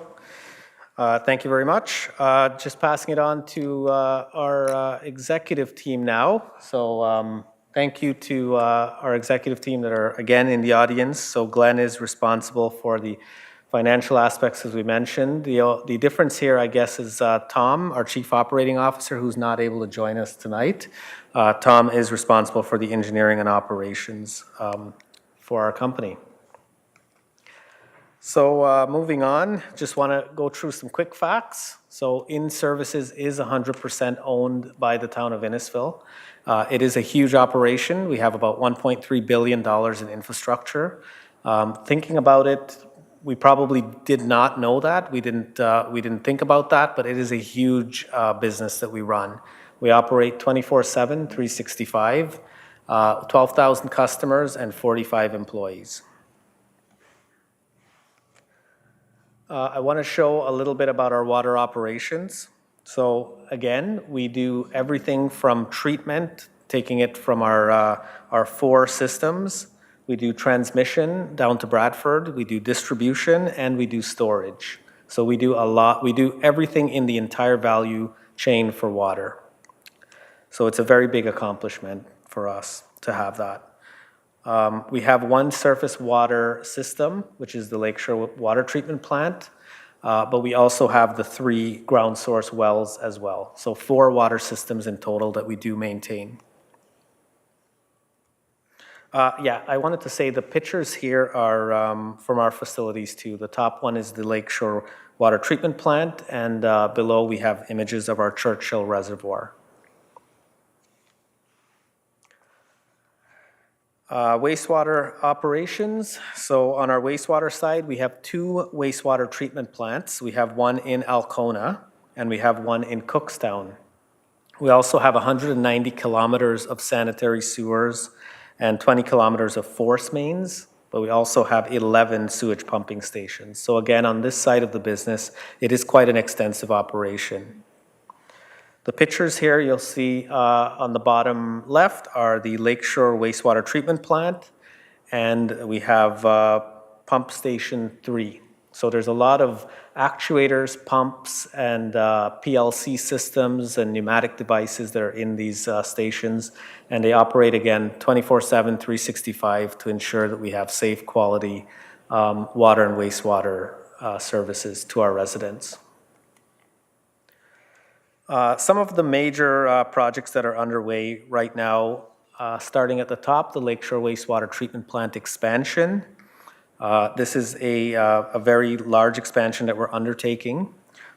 Thank you very much. Just passing it on to our executive team now. So thank you to our executive team that are again in the audience. So Glenn is responsible for the financial aspects, as we mentioned. The difference here, I guess, is Tom, our Chief Operating Officer, who's not able to join us tonight. Tom is responsible for the engineering and operations for our company. So moving on, just want to go through some quick facts. So InnServices is 100% owned by the town of Innisfil. It is a huge operation. We have about $1.3 billion in infrastructure. Thinking about it, we probably did not know that. We didn't think about that, but it is a huge business that we run. We operate 24/7, 365, 12,000 customers and 45 employees. I want to show a little bit about our water operations. So again, we do everything from treatment, taking it from our 4 systems. We do transmission down to Bradford, we do distribution, and we do storage. So we do a lot, we do everything in the entire value chain for water. So it's a very big accomplishment for us to have that. We have one surface water system, which is the Lakeshore Water Treatment Plant. but we also have the 3 ground source wells as well. So 4 water systems in total that we do maintain. Yeah, I wanted to say the pictures here are from our facilities too. The top one is the Lakeshore Water Treatment Plant, and below we have images of our Churchill Reservoir. Wastewater operations. So on our wastewater side, we have 2 wastewater treatment plants. We have one in Alcona, and we have one in Cookstown. We also have 190 kilometers of sanitary sewers and 20 kilometers of force mains, but we also have 11 sewage pumping stations. So again, on this side of the business, it is quite an extensive operation. The pictures here you'll see on the bottom left are the Lakeshore Wastewater Treatment Plant, and we have Pump Station 3. So there's a lot of actuators, pumps, and PLC systems and pneumatic devices that are in these stations, and they operate, again, 24/7, 365 to ensure that we have safe, quality water and wastewater services to our residents. Some of the major projects that are underway right now, starting at the top, the Lakeshore Wastewater Treatment Plant expansion. This is a very large expansion that we're undertaking.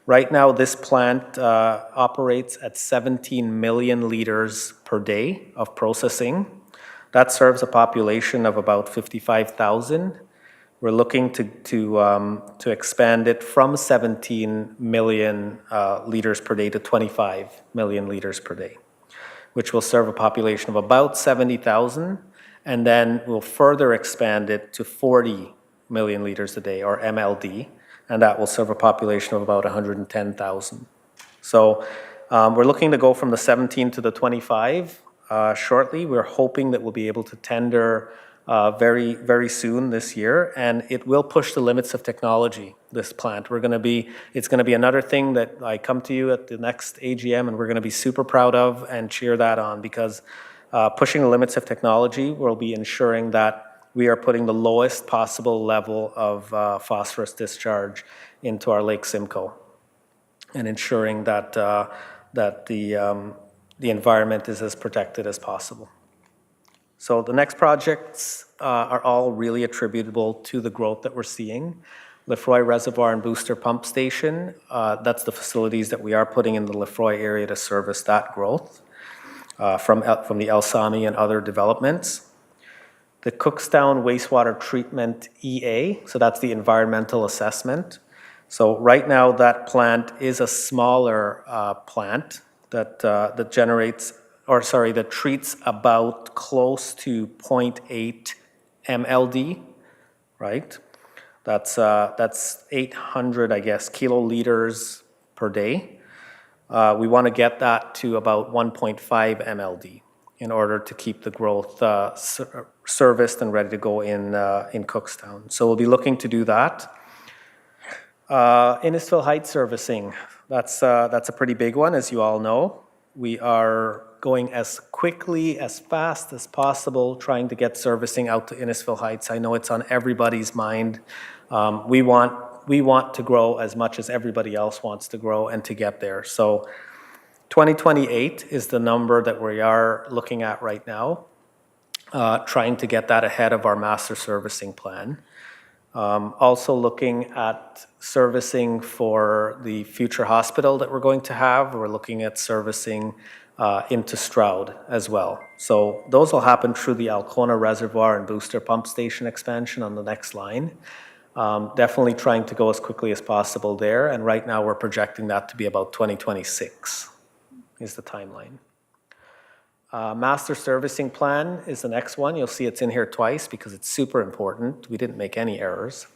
Right now, this plant operates at 17 million liters per day of processing. That serves a population of about 55,000. We're looking to expand it from 17 million liters per day to 25 million liters per day, which will serve a population of about 70,000, and then we'll further expand it to 40 million liters a day, or MLD, and that will serve a population of about 110,000. So we're looking to go from the 17 to the 25 shortly. We're hoping that we'll be able to tender very, very soon this year, and it will push the limits of technology, this plant. It's gonna be another thing that I come to you at the next AGM, and we're gonna be super proud of and cheer that on, because pushing the limits of technology will be ensuring that we are putting the lowest possible level of phosphorus discharge into our Lake Simcoe, and ensuring that the environment is as protected as possible. So the next projects are all really attributable to the growth that we're seeing. Lefroy Reservoir and Booster Pump Station, that's the facilities that we are putting in the Lefroy area to service that growth from the El Sami and other developments. The Cookstown Wastewater Treatment EA, so that's the environmental assessment. So right now that plant is a smaller plant that that treats about close to 0.8 MLD, right? That's 800, I guess, kiloliters per day. We want to get that to about 1.5 MLD in order to keep the growth serviced and ready to go in Cookstown. So we'll be looking to do that. Innisfil Heights servicing, that's a pretty big one, as you all know. We are going as quickly, as fast as possible, trying to get servicing out to Innisfil Heights. I know it's on everybody's mind. We want to grow as much as everybody else wants to grow and to get there. So 2028 is the number that we are looking at right now, trying to get that ahead of our master servicing plan. Also looking at servicing for the future hospital that we're going to have. We're looking at servicing into Stroud as well. So those will happen through the Alcona Reservoir and Booster Pump Station expansion on the next line. Definitely trying to go as quickly as possible there, and right now we're projecting that to be about 2026 is the timeline. Master servicing plan is the next one. You'll see it's in here twice because it's super important. We didn't make any errors.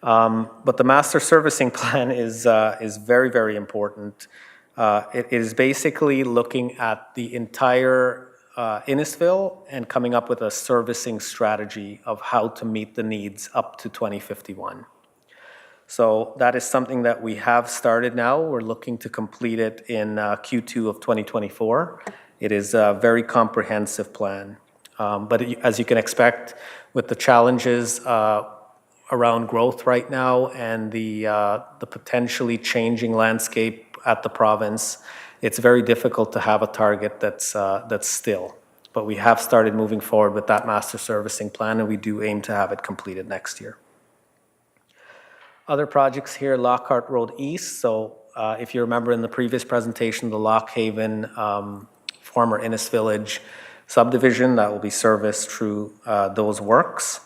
But the master servicing plan is very, very important. It is basically looking at the entire Innisfil and coming up with a servicing strategy of how to meet the needs up to 2051. So that is something that we have started now. We're looking to complete it in Q2 of 2024. It is a very comprehensive plan. But as you can expect, with the challenges around growth right now and the potentially changing landscape at the province, it's very difficult to have a target that's still. But we have started moving forward with that master servicing plan, and we do aim to have it completed next year. Other projects here, Lockhart Road East. So if you remember in the previous presentation, the Lockhaven former Innis Village subdivision, that will be serviced through those works.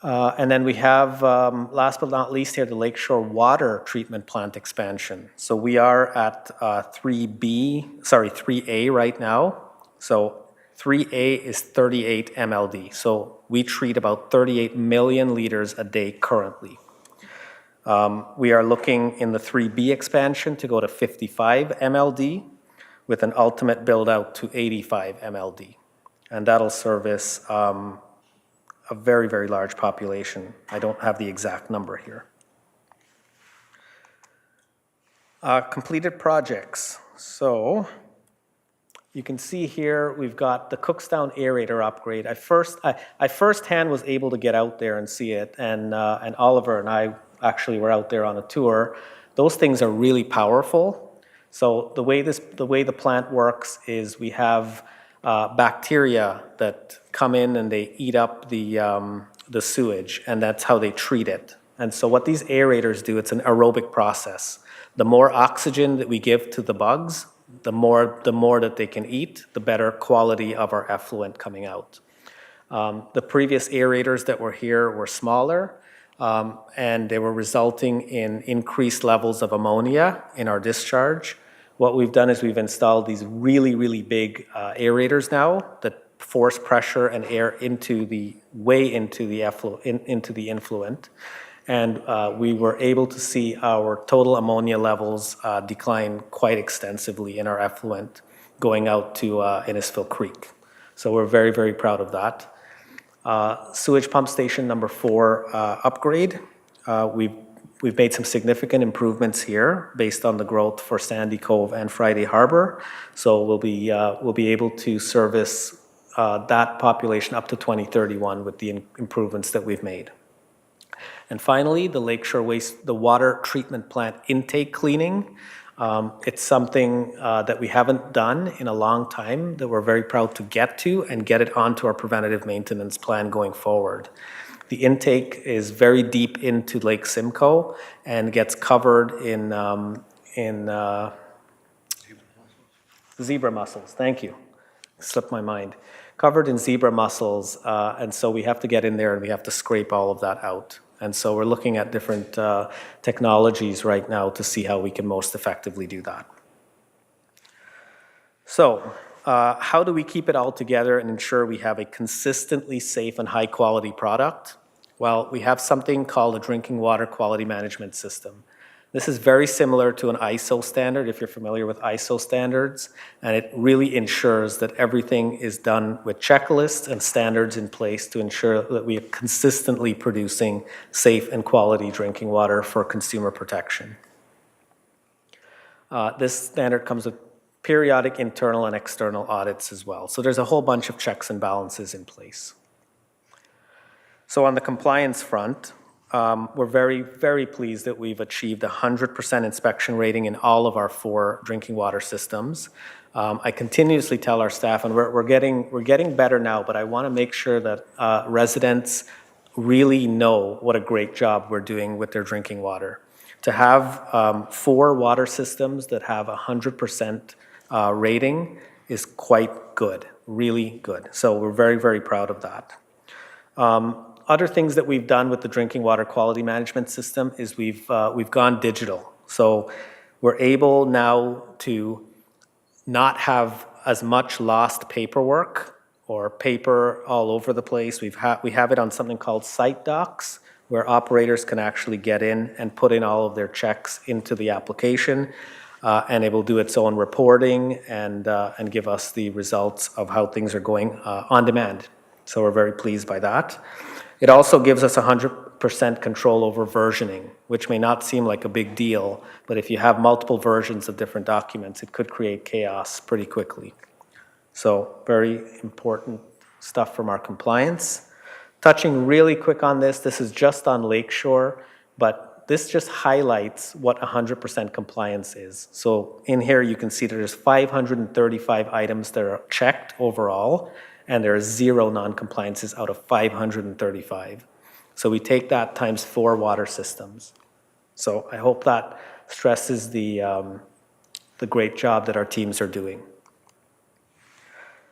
And then we have, last but not least here, the Lakeshore Water Treatment Plant expansion. So we are at 3A right now. So 3A is 38 MLD. So we treat about 38 million liters a day currently. We are looking in the 3B expansion to go to 55 MLD with an ultimate build out to 85 MLD. And that'll service a very, very large population. I don't have the exact number here. Completed projects. So you can see here we've got the Cookstown aerator upgrade. I firsthand was able to get out there and see it, and Oliver and I actually were out there on a tour. Those things are really powerful. So the way the plant works is we have bacteria that come in and they eat up the sewage, and that's how they treat it. And so what these aerators do, it's an aerobic process. The more oxygen that we give to the bugs, the more that they can eat, the better quality of our effluent coming out. The previous aerators that were here were smaller, and they were resulting in increased levels of ammonia in our discharge. What we've done is we've installed these really, really big aerators now that force pressure and air into the influent. And we were able to see our total ammonia levels decline quite extensively in our effluent going out to Innisfil Creek. So we're very, very proud of that. Sewage pump station number 4 upgrade. We've made some significant improvements here based on the growth for Sandy Cove and Friday Harbor. So we'll be able to service that population up to 2031 with the improvements that we've made. And finally, the Lakeshore the water treatment plant intake cleaning. It's something that we haven't done in a long time that we're very proud to get to and get it onto our preventative maintenance plan going forward. The intake is very deep into Lake Simcoe and gets covered in zebra mussels. Thank you. Slipped my mind. Covered in zebra mussels, and so we have to get in there and we have to scrape all of that out. And so we're looking at different technologies right now to see how we can most effectively do that. So how do we keep it all together and ensure we have a consistently safe and high quality product? Well, we have something called a drinking water quality management system. This is very similar to an ISO standard, if you're familiar with ISO standards, and it really ensures that everything is done with checklists and standards in place to ensure that we are consistently producing safe and quality drinking water for consumer protection. This standard comes with periodic internal and external audits as well. So there's a whole bunch of checks and balances in place. So on the compliance front, we're very, very pleased that we've achieved 100% inspection rating in all of our 4 drinking water systems. I continuously tell our staff, and we're getting better now, but I want to make sure that residents really know what a great job we're doing with their drinking water. To have 4 water systems that have 100% rating is quite good, really good. So we're very, very proud of that. Other things that we've done with the drinking water quality management system is we've gone digital. So we're able now to not have as much lost paperwork or paper all over the place. We have it on something called Site Docs, where operators can actually get in and put in all of their checks into the application, and it will do its own reporting and give us the results of how things are going on demand. So we're very pleased by that. It also gives us 100% control over versioning, which may not seem like a big deal, but if you have multiple versions of different documents, it could create chaos pretty quickly. So very important stuff from our compliance. Touching really quick on this, this is just on Lakeshore, but this just highlights what 100% compliance is. So in here, you can see there's 535 items that are checked overall, and there are 0 non-compliances out of 535. So we take that times 4 water systems. So I hope that stresses the great job that our teams are doing.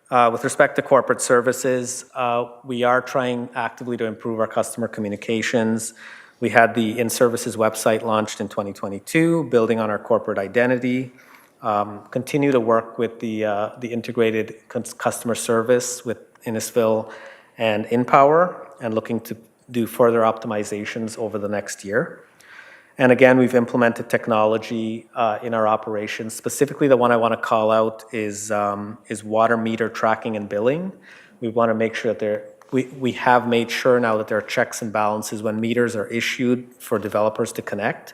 With respect to corporate services, we are trying actively to improve our customer communications. We had the InnServices website launched in 2022, building on our corporate identity. Continue to work with the integrated customer service with Innisfil and InnPower, and looking to do further optimizations over the next year. And again, we've implemented technology in our operations. Specifically, the one I want to call out is water meter tracking and billing. We want to make sure that we have made sure now that there are checks and balances when meters are issued for developers to connect.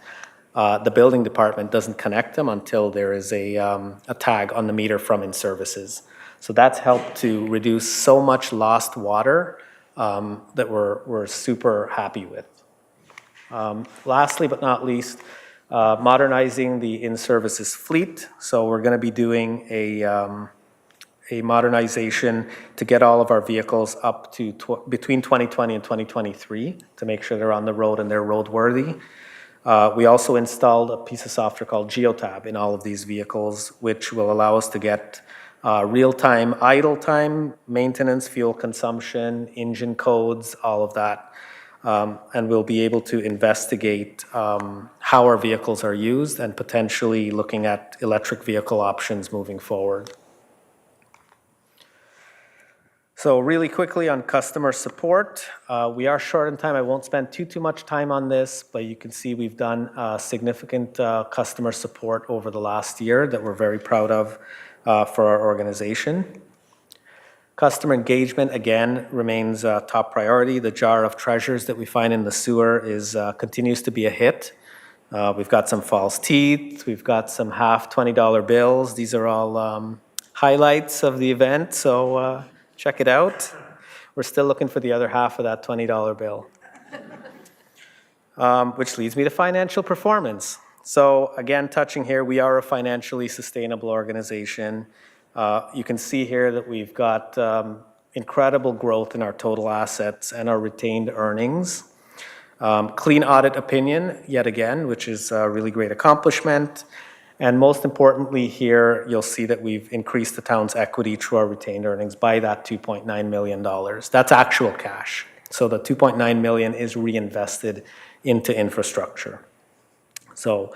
The building department doesn't connect them until there is a tag on the meter from InnServices. So that's helped to reduce so much lost water that we're super happy with. Lastly but not least, modernizing the InnServices fleet. So we're going to be doing a modernization to get all of our vehicles up to between 2020 and 2023 to make sure they're on the road and they're roadworthy. We also installed a piece of software called Geotab in all of these vehicles, which will allow us to get real-time idle time, maintenance, fuel consumption, engine codes, all of that. And we'll be able to investigate how our vehicles are used and potentially looking at electric vehicle options moving forward. So really quickly on customer support, we are short on time. I won't spend too much time on this, but you can see we've done significant customer support over the last year that we're very proud of for our organization. Customer engagement, again, remains a top priority. The jar of treasures that we find in the sewer continues to be a hit. We've got some false teeth. We've got some half $20 bills. These are all highlights of the event, so check it out. We're still looking for the other half of that $20 bill. Which leads me to financial performance. So again, touching here, we are a financially sustainable organization. You can see here that we've got incredible growth in our total assets and our retained earnings. Clean audit opinion, yet again, which is a really great accomplishment. And most importantly here, you'll see that we've increased the town's equity through our retained earnings by that $2.9 million. That's actual cash. So the $2.9 million is reinvested into infrastructure. So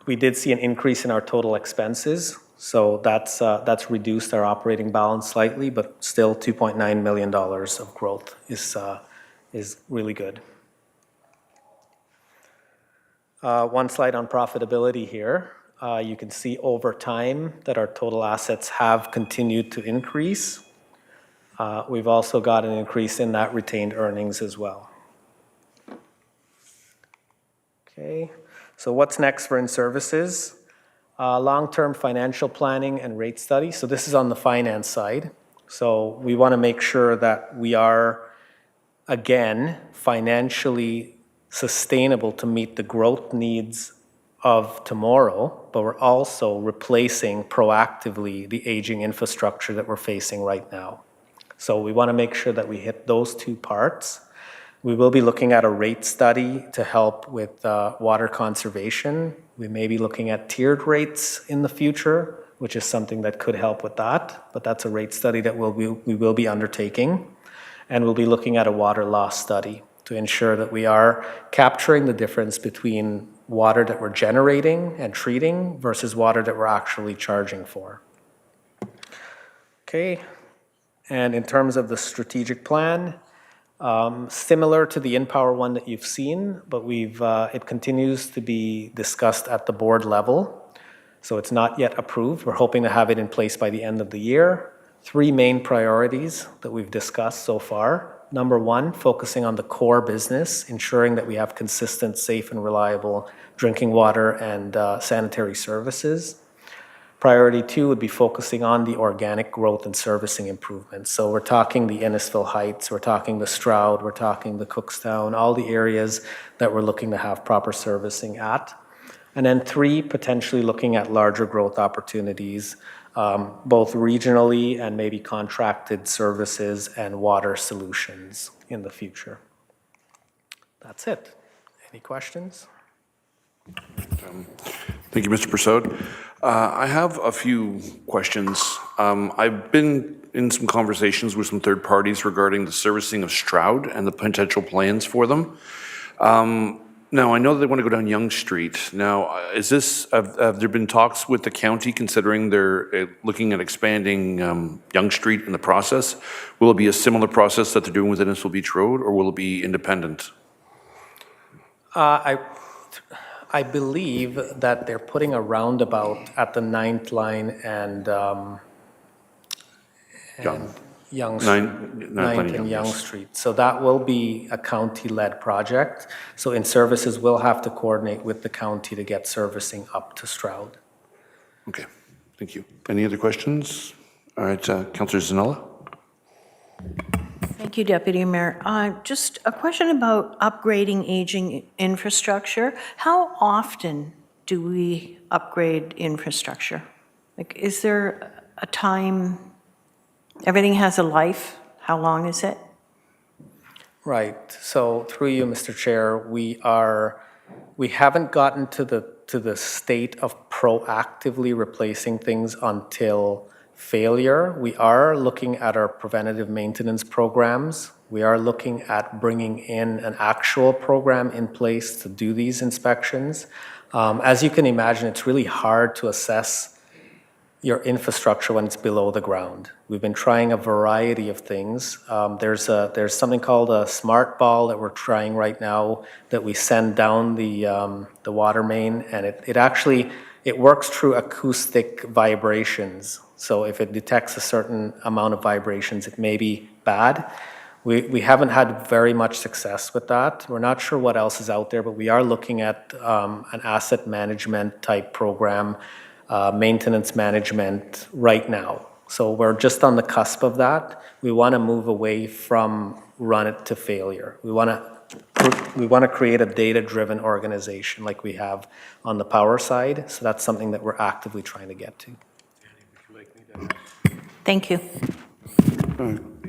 we did see an increase in our total expenses. So that's reduced our operating balance slightly, but still $2.9 million of growth is really good. One slide on profitability here. You can see over time that our total assets have continued to increase. We've also got an increase in that retained earnings as well. Okay, so what's next for InnServices? Long-term financial planning and rate study. So this is on the finance side. So we want to make sure that we are, again, financially sustainable to meet the growth needs of tomorrow, but we're also replacing proactively the aging infrastructure that we're facing right now. So we want to make sure that we hit those two parts. We will be looking at a rate study to help with water conservation. We may be looking at tiered rates in the future, which is something that could help with that, but that's a rate study that we will be undertaking. And we'll be looking at a water loss study to ensure that we are capturing the difference between water that we're generating and treating versus water that we're actually charging for. Okay, and in terms of the strategic plan, similar to the InnPower one that you've seen, but it continues to be discussed at the board level. So it's not yet approved. We're hoping to have it in place by the end of the year. 3 main priorities that we've discussed so far. Number 1, focusing on the core business, ensuring that we have consistent, safe, and reliable drinking water and sanitary services. Priority 2 would be focusing on the organic growth and servicing improvements. So we're talking the Innisfil Heights, we're talking the Stroud, we're talking the Cookstown, all the areas that we're looking to have proper servicing at. And then 3, potentially looking at larger growth opportunities, both regionally and maybe contracted services and water solutions in the future. That's it. Any questions? Thank you, Mr. Persaud. I have a few questions. I've been in some conversations with some third parties regarding the servicing of Stroud and the potential plans for them. Now, I know that they want to go down Yonge Street. Now, have there been talks with the county considering they're looking at expanding Yonge Street in the process? Will it be a similar process that they're doing with Innisfil Beach Road, or will it be independent? I believe that they're putting a roundabout at the 9th line and Yonge Street. 9th and Yonge Street. So that will be a county-led project. So InnServices will have to coordinate with the county to get servicing up to Stroud. Okay, thank you. Any other questions? All right, Councillor Zanella. Thank you, Deputy Mayor. Just a question about upgrading aging infrastructure. How often do we upgrade infrastructure? Like, is there a time? Everything has a life. How long is it? Right. So through you, Mr. Chair, we haven't gotten to the state of proactively replacing things until failure. We are looking at our preventative maintenance programs. We are looking at bringing in an actual program in place to do these inspections. As you can imagine, it's really hard to assess your infrastructure when it's below the ground. We've been trying a variety of things. There's something called a smart ball that we're trying right now that we send down the water main, and it works through acoustic vibrations. So if it detects a certain amount of vibrations, it may be bad. We haven't had very much success with that. We're not sure what else is out there, but we are looking at an asset management type program, maintenance management right now. So we're just on the cusp of that. We want to move away from run it to failure. We want to create a data-driven organization like we have on the power side. So that's something that we're actively trying to get to. Thank you.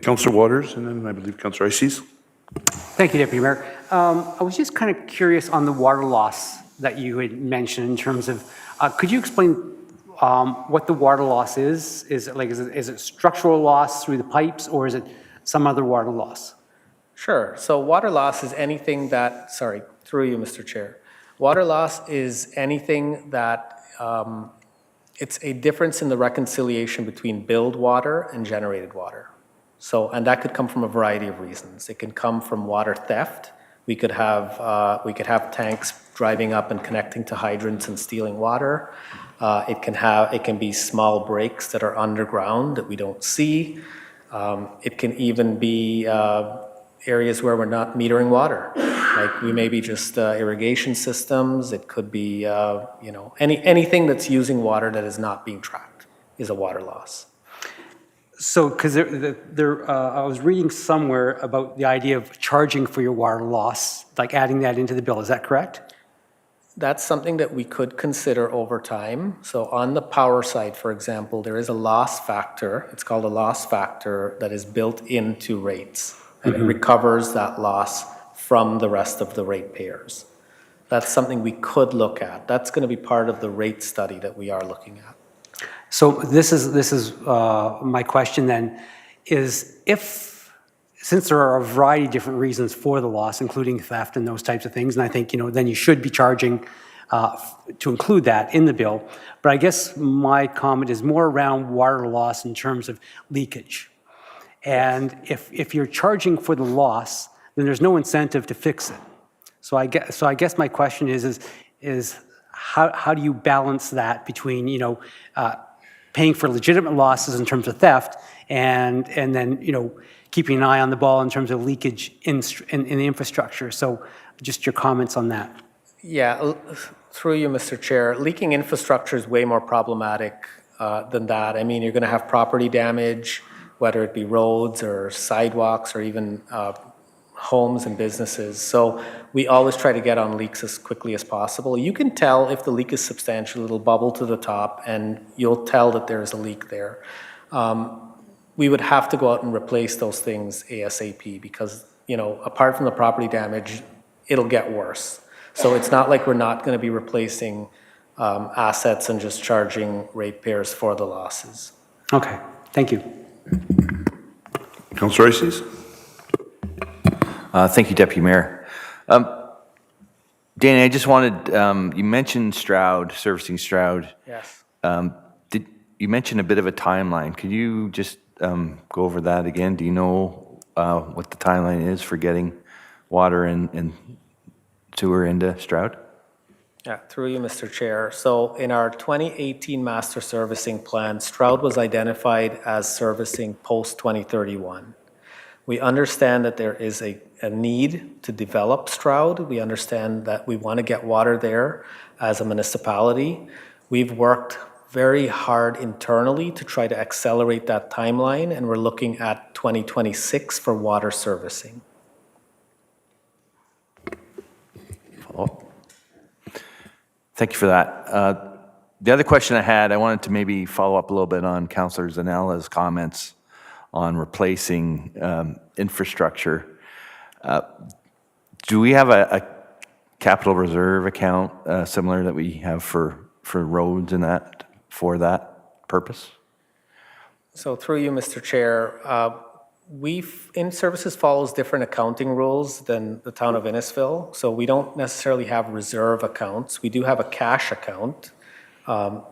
Councillor Waters, and then I believe Councillor Ices. Thank you, Deputy Mayor. I was just kind of curious on the water loss that you had mentioned in terms of, could you explain what the water loss is? Is it structural loss through the pipes, or is it some other water loss? Sure. So water loss is anything that, sorry, through you, Mr. Chair. Water loss is anything that it's a difference in the reconciliation between billed water and generated water. So, and that could come from a variety of reasons. It can come from water theft. We could have tanks driving up and connecting to hydrants and stealing water. It can be small breaks that are underground that we don't see. It can even be areas where we're not metering water. Like we may be just irrigation systems. It could be anything that's using water that is not being tracked is a water loss. So, because I was reading somewhere about the idea of charging for your water loss, like adding that into the bill. Is that correct? That's something that we could consider over time. So on the power side, for example, there is a loss factor. It's called a loss factor that is built into rates. And it recovers that loss from the rest of the ratepayers. That's something we could look at. That's going to be part of the rate study that we are looking at. So this is my question then, is since there are a variety of different reasons for the loss, including theft and those types of things, and I think, then you should be charging to include that in the bill. But I guess my comment is more around water loss in terms of leakage. And if you're charging for the loss, then there's no incentive to fix it. So I guess my question is how do you balance that between, paying for legitimate losses in terms of theft and then, keeping an eye on the ball in terms of leakage in the infrastructure. So just your comments on that. Yeah, through you, Mr. Chair, leaking infrastructure is way more problematic than that. I mean, you're going to have property damage, whether it be roads or sidewalks or even homes and businesses. So we always try to get on leaks as quickly as possible. You can tell if the leak is substantial. It'll bubble to the top, and you'll tell that there's a leak there. We would have to go out and replace those things ASAP because, you know, apart from the property damage, it'll get worse. So it's not like we're not going to be replacing assets and just charging ratepayers for the losses. Okay, thank you. Councillor Ices? Thank you, Deputy Mayor. Danny, I just wanted, you mentioned Stroud, servicing Stroud. Yes. You mentioned a bit of a timeline. Could you just go over that again? Do you know what the timeline is for getting water and sewer into Stroud? Yeah, through you, Mr. Chair. So in our 2018 master servicing plan, Stroud was identified as servicing post-2031. We understand that there is a need to develop Stroud. We understand that we want to get water there as a municipality. We've worked very hard internally to try to accelerate that timeline, and we're looking at 2026 for water servicing. Thank you for that. The other question I had, I wanted to maybe follow up a little bit on Councillor Zanella's comments on replacing infrastructure. Do we have a capital reserve account similar that we have for roads and that, for that purpose? So through you, Mr. Chair, InnServices follows different accounting rules than the town of Innisfil. So we don't necessarily have reserve accounts. We do have a cash account,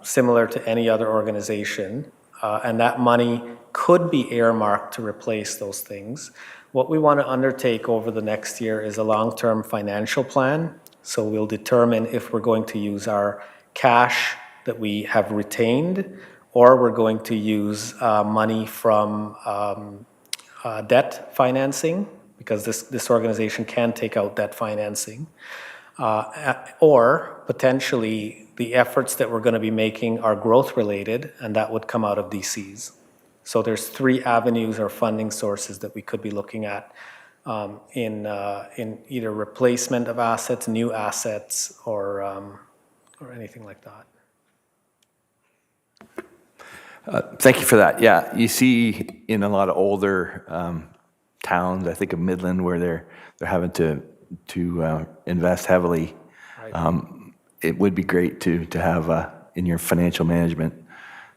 similar to any other organization. And that money could be earmarked to replace those things. What we want to undertake over the next year is a long-term financial plan. So we'll determine if we're going to use our cash that we have retained, or we're going to use money from debt financing, because this organization can take out debt financing, or potentially the efforts that we're going to be making are growth related, and that would come out of DCs. So there's 3 avenues or funding sources that we could be looking at in either replacement of assets, new assets, or anything like that. Thank you for that. Yeah, you see in a lot of older towns, I think of Midland, where they're having to invest heavily. Right. It would be great to have in your financial management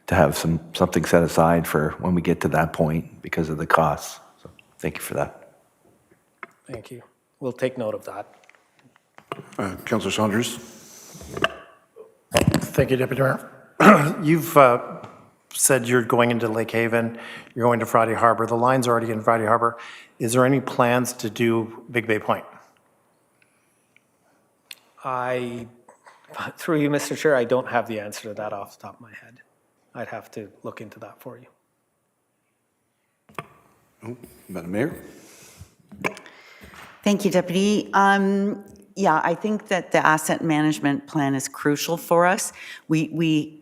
to have something set aside for when we get to that point because of the costs. So thank you for that. Thank you. We'll take note of that. Councillor Saunders? Thank you, Deputy Mayor. You've said you're going into Lake Haven, you're going to Friday Harbor. The line's already in Friday Harbor. Is there any plans to do Big Bay Point? Through you, Mr. Chair, I don't have the answer to that off the top of my head. I'd have to look into that for you. Oh, Madam Mayor? Thank you, Deputy. Yeah, I think that the asset management plan is crucial for us. We're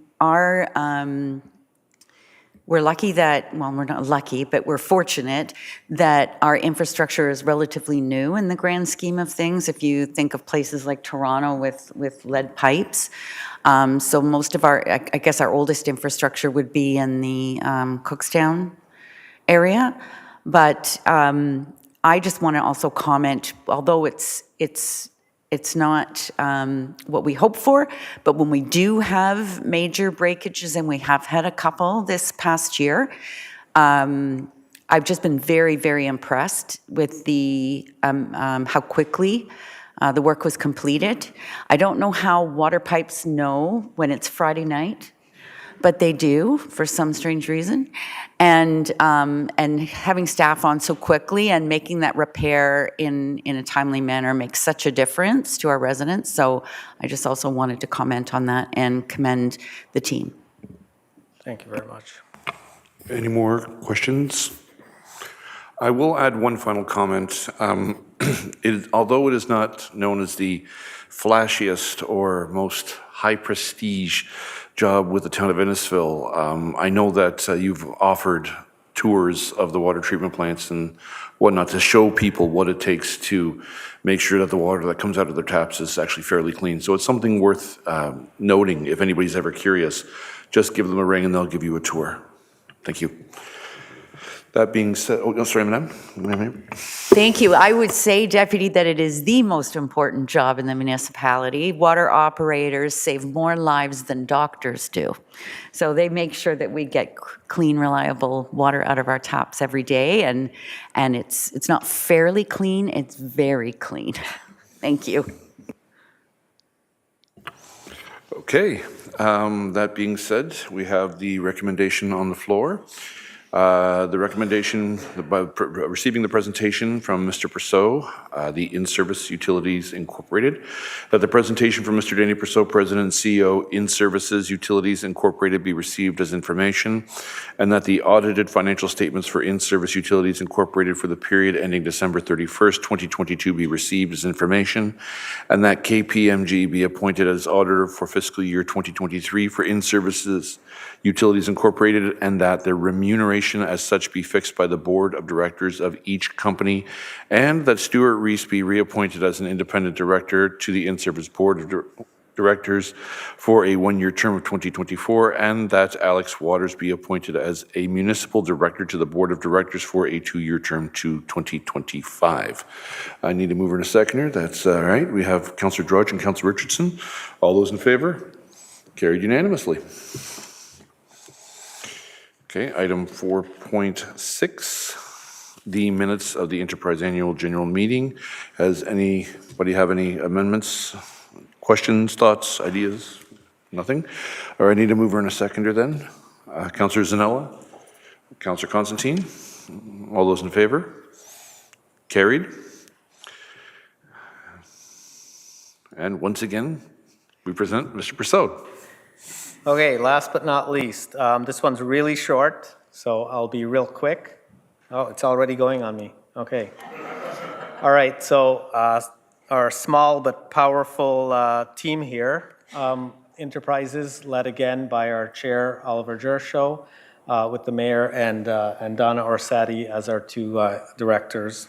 lucky that, well, we're not lucky, but we're fortunate that our infrastructure is relatively new in the grand scheme of things. If you think of places like Toronto with lead pipes. So most of I guess our oldest infrastructure would be in the Cookstown area. But I just want to also comment, although it's not what we hope for, but when we do have major breakages, and we have had a couple this past year, I've just been very, very impressed with the how quickly the work was completed. I don't know how water pipes know when it's Friday night, but they do for some strange reason. And having staff on so quickly and making that repair in a timely manner makes such a difference to our residents. So I just also wanted to comment on that and commend the team. Thank you very much. Any more questions? I will add one final comment. Although it is not known as the flashiest or most high prestige job with the town of Innisfil. I know that you've offered tours of the water treatment plants and whatnot to show people what it takes to make sure that the water that comes out of their taps is actually fairly clean. So it's something worth noting if anybody's ever curious. Just give them a ring and they'll give you a tour. Thank you. That being said, oh, no, sorry, Madam. Thank you. I would say, Deputy, that it is the most important job in the municipality. Water operators save more lives than doctors do. So they make sure that we get clean, reliable water out of our taps every day. And it's not fairly clean, it's very clean. Thank you. Okay. That being said, we have the recommendation on the floor. The recommendation, by receiving the presentation from Mr. Perceau, the InnService Utilities Incorporated, that the presentation from Mr. Danny Perceau, President and CEO, InnServices Utilities Incorporated, be received as information, and that the audited financial statements for InnService Utilities Incorporated for the period ending December 31st, 2022 be received as information, and that KPMG be appointed as auditor for fiscal year 2023 for InnServices Utilities Incorporated, and that their remuneration as such be fixed by the board of directors of each company, and that Stuart Reese be reappointed as an independent director to the InnService board of directors for a one-year term of 2024, and that Alex Waters be appointed as a municipal director to the board of directors for a two-year term to 2025. I need a mover and a seconder. That's all right. We have Councillor Drudge and Councillor Richardson. All those in favor? Carried unanimously. Okay, item 4.6, the minutes of the Enterprise Annual General Meeting. Has anybody have any amendments, questions, thoughts, ideas? Nothing? All right, I need a mover and a seconder then. Councillor Zanella, Councillor Constantine, all those in favor? Carried. And once again, we present Mr. Perceau. Okay, last but not least, this one's really short, so I'll be real quick. Oh, it's already going on me. Okay. All right, so our small but powerful team here, InnTerprises, led again by our chair, Oliver Gershow, with the mayor and Donna Orsatti as our two directors.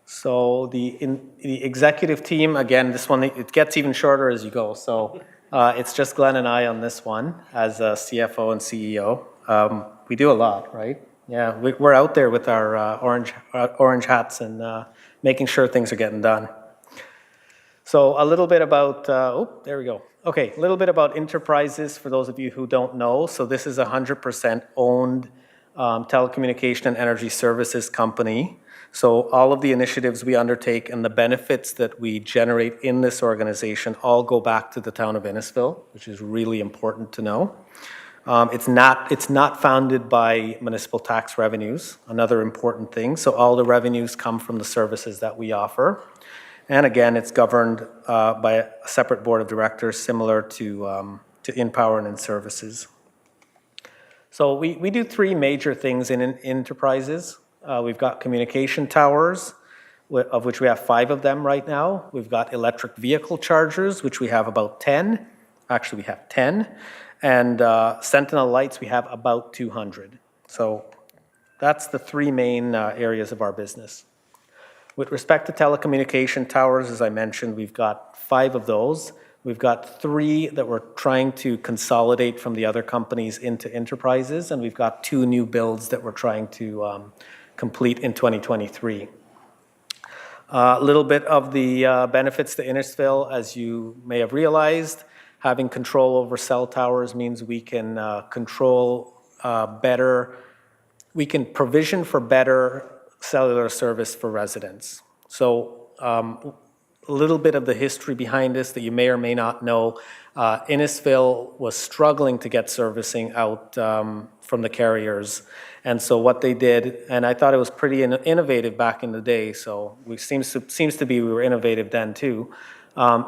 So the executive team, again, this one, it gets even shorter as you go. So it's just Glenn and I on this one as a CFO and CEO. We do a lot, right? Yeah, we're out there with our orange hats and making sure things are getting done. So a little bit about, there we go. Okay, a little bit about InnTerprises for those of you who don't know. So this is a 100% owned telecommunication and energy services company. So all of the initiatives we undertake and the benefits that we generate in this organization all go back to the town of Innisfil, which is really important to know. It's not founded by municipal tax revenues, another important thing. So all the revenues come from the services that we offer. And again, it's governed by a separate board of directors similar to InnPower and InnServices. So we do three major things in InnTerprises. We've got communication towers, of which we have 5 of them right now. We've got electric vehicle chargers, which we have about 10. Actually, we have 10. And Sentinel lights, we have about 200. So that's the 3 main areas of our business. With respect to telecommunication towers, as I mentioned, we've got 5 of those. We've got 3 that we're trying to consolidate from the other companies into InnTerprises, and we've got 2 new builds that we're trying to complete in 2023. A little bit of the benefits to Innisfil, as you may have realized, having control over cell towers means we can we can provision for better cellular service for residents. So a little bit of the history behind this that you may or may not know, Innisfil was struggling to get servicing out from the carriers. And so what they did, and I thought it was pretty innovative back in the day, so we seems to be we were innovative then too.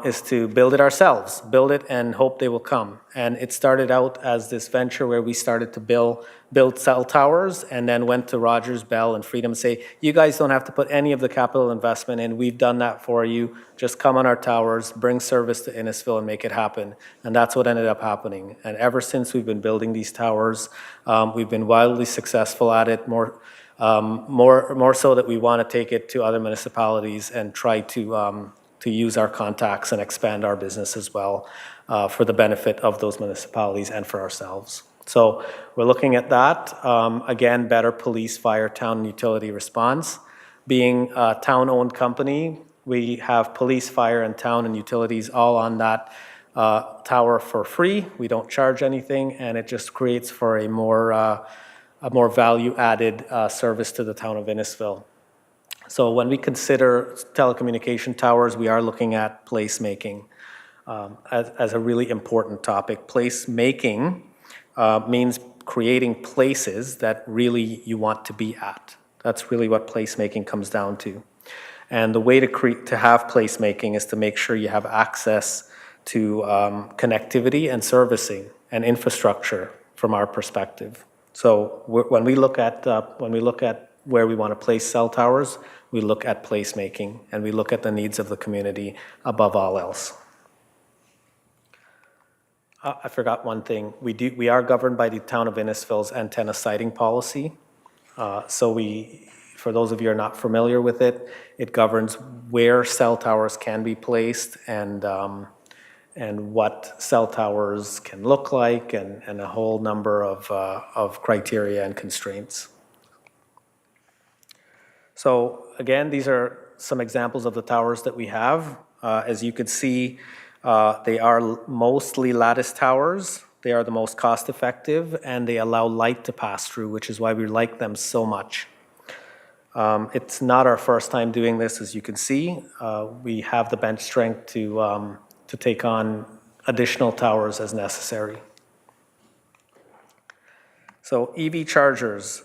is to build it ourselves, build it and hope they will come. And it started out as this venture where we started to build cell towers and then went to Rogers, Bell, and Freedom and say, you guys don't have to put any of the capital investment in. We've done that for you. Just come on our towers, bring service to Innisfil and make it happen. And that's what ended up happening. And ever since we've been building these towers, we've been wildly successful at it, more so that we want to take it to other municipalities and try to use our contacts and expand our business as well for the benefit of those municipalities and for ourselves. So we're looking at that. Again, better police, fire, town, and utility response. Being a town-owned company, we have police, fire, and town and utilities all on that tower for free. We don't charge anything, and it just creates for a more value-added service to the town of Innisfil. So when we consider telecommunication towers, we are looking at placemaking as a really important topic. Placemaking means creating places that really you want to be at. That's really what placemaking comes down to. And the way to have placemaking is to make sure you have access to connectivity and servicing and infrastructure from our perspective. So when we look at where we want to place cell towers, we look at placemaking and we look at the needs of the community above all else. I forgot one thing. We are governed by the town of Innisfil's antenna siting policy. For those of you who are not familiar with it, it governs where cell towers can be placed and what cell towers can look like and a whole number of criteria and constraints. So again, these are some examples of the towers that we have. As you could see, they are mostly lattice towers. They are the most cost effective and they allow light to pass through, which is why we like them so much. It's not our first time doing this, as you can see. We have the bench strength to take on additional towers as necessary. So EV chargers,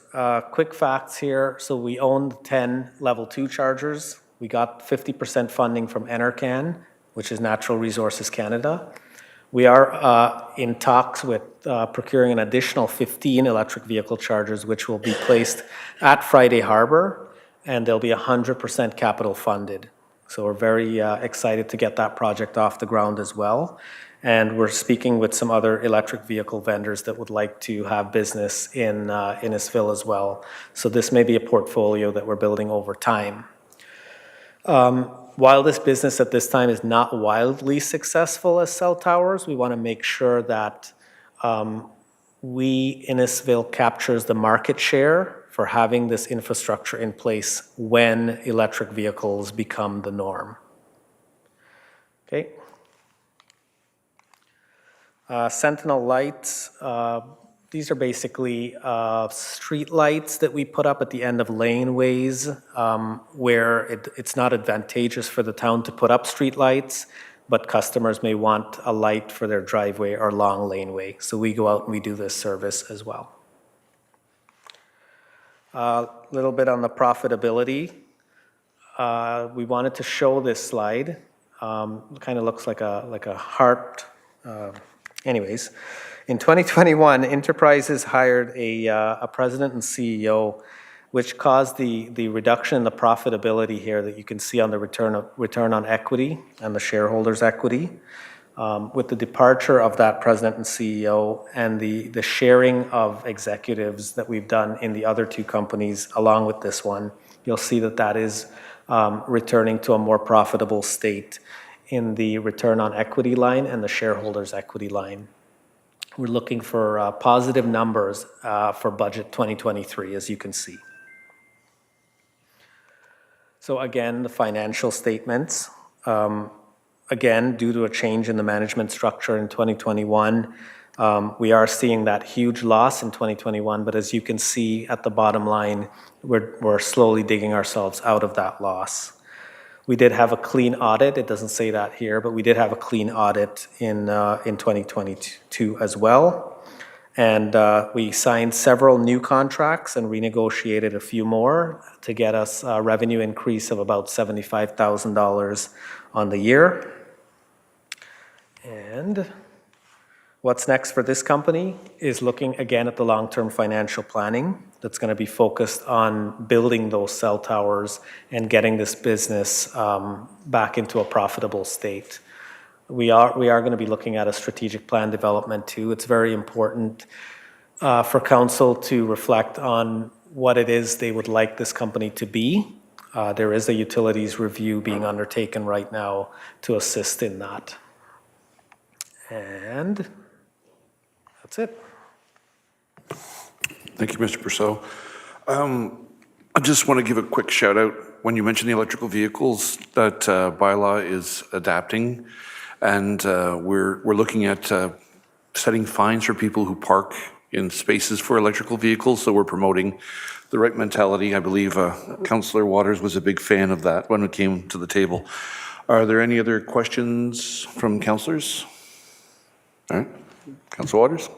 quick facts here. So we own 10 level 2 chargers. We got 50% funding from NRCan, which is Natural Resources Canada. We are in talks with procuring an additional 15 electric vehicle chargers, which will be placed at Friday Harbor, and they'll be 100% capital funded. So we're very excited to get that project off the ground as well. And we're speaking with some other electric vehicle vendors that would like to have business in Innisfil as well. So this may be a portfolio that we're building over time. While this business at this time is not wildly successful as cell towers, we want to make sure that Innisfil captures the market share for having this infrastructure in place when electric vehicles become the norm. Okay. Sentinel lights, these are basically street lights that we put up at the end of laneways where it's not advantageous for the town to put up street lights, but customers may want a light for their driveway or long laneway. So we go out and we do this service as well. A little bit on the profitability. We wanted to show this slide. It kind of looks like a heart. Anyways, in 2021, InnTerprises hired a president and CEO, which caused the reduction in the profitability here that you can see on the return on equity and the shareholders' equity. With the departure of that president and CEO and the sharing of executives that we've done in the other two companies along with this one, you'll see that is returning to a more profitable state in the return on equity line and the shareholders' equity line. We're looking for positive numbers for budget 2023, as you can see. So again, the financial statements. Again, due to a change in the management structure in 2021, we are seeing that huge loss in 2021, but as you can see at the bottom line, we're slowly digging ourselves out of that loss. We did have a clean audit. It doesn't say that here, but we did have a clean audit in 2022 as well. And we signed several new contracts and renegotiated a few more to get us a revenue increase of about $75,000 on the year. And what's next for this company is looking again at the long-term financial planning that's going to be focused on building those cell towers and getting this business back into a profitable state. We are going to be looking at a strategic plan development too. It's very important for council to reflect on what it is they would like this company to be. There is a utilities review being undertaken right now to assist in that. And that's it. Thank you, Mr. Purcell. I just want to give a quick shout out. When you mentioned the electrical vehicles, that bylaw is adapting, and we're looking at setting fines for people who park in spaces for electrical vehicles, so we're promoting the right mentality. I believe Councillor Waters was a big fan of that when it came to the table. Are there any other questions from councillors? All right, Councillor Waters.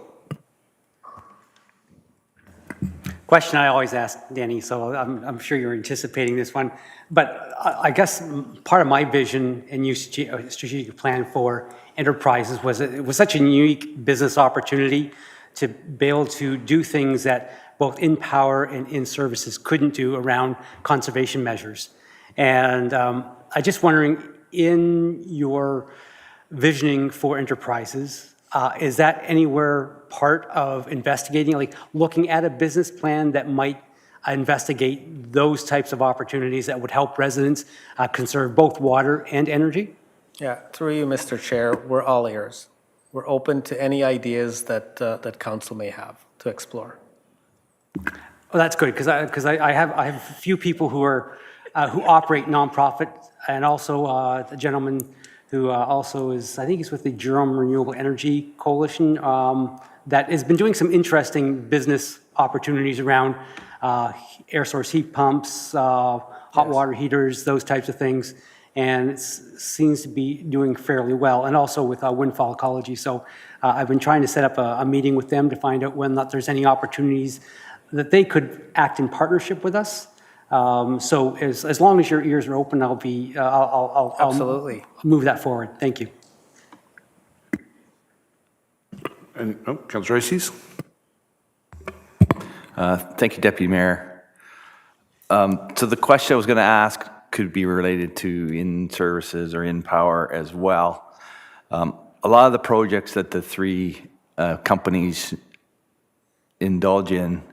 Question I always ask, Danny, so I'm sure you're anticipating this one. But I guess part of my vision and new strategic plan for enterprises was it was such a unique business opportunity to be able to do things that both InnPower and InnServices couldn't do around conservation measures. And I'm just wondering, in your visioning for enterprises, is that anywhere part of investigating, like looking at a business plan that might investigate those types of opportunities that would help residents conserve both water and energy? Yeah, through you, Mr. Chair, we're all ears. We're open to any ideas that that council may have to explore. Well, that's good, because I have a few people who are who operate nonprofit, and also a gentleman who also is, I think he's with the Durham Renewable Energy Coalition, that has been doing some interesting business opportunities around air source heat pumps, hot water heaters, those types of things, and it seems to be doing fairly well, and also with windfall ecology. So I've been trying to set up a meeting with them to find out whether or not there's any opportunities that they could act in partnership with us. So as long as your ears are open, I'll Absolutely move that forward. Thank you. And Councillor Ices. Thank you, Deputy Mayor. So the question I was going to ask could be related to InnServices or InnPower as well. A lot of the projects that the three companies indulge in,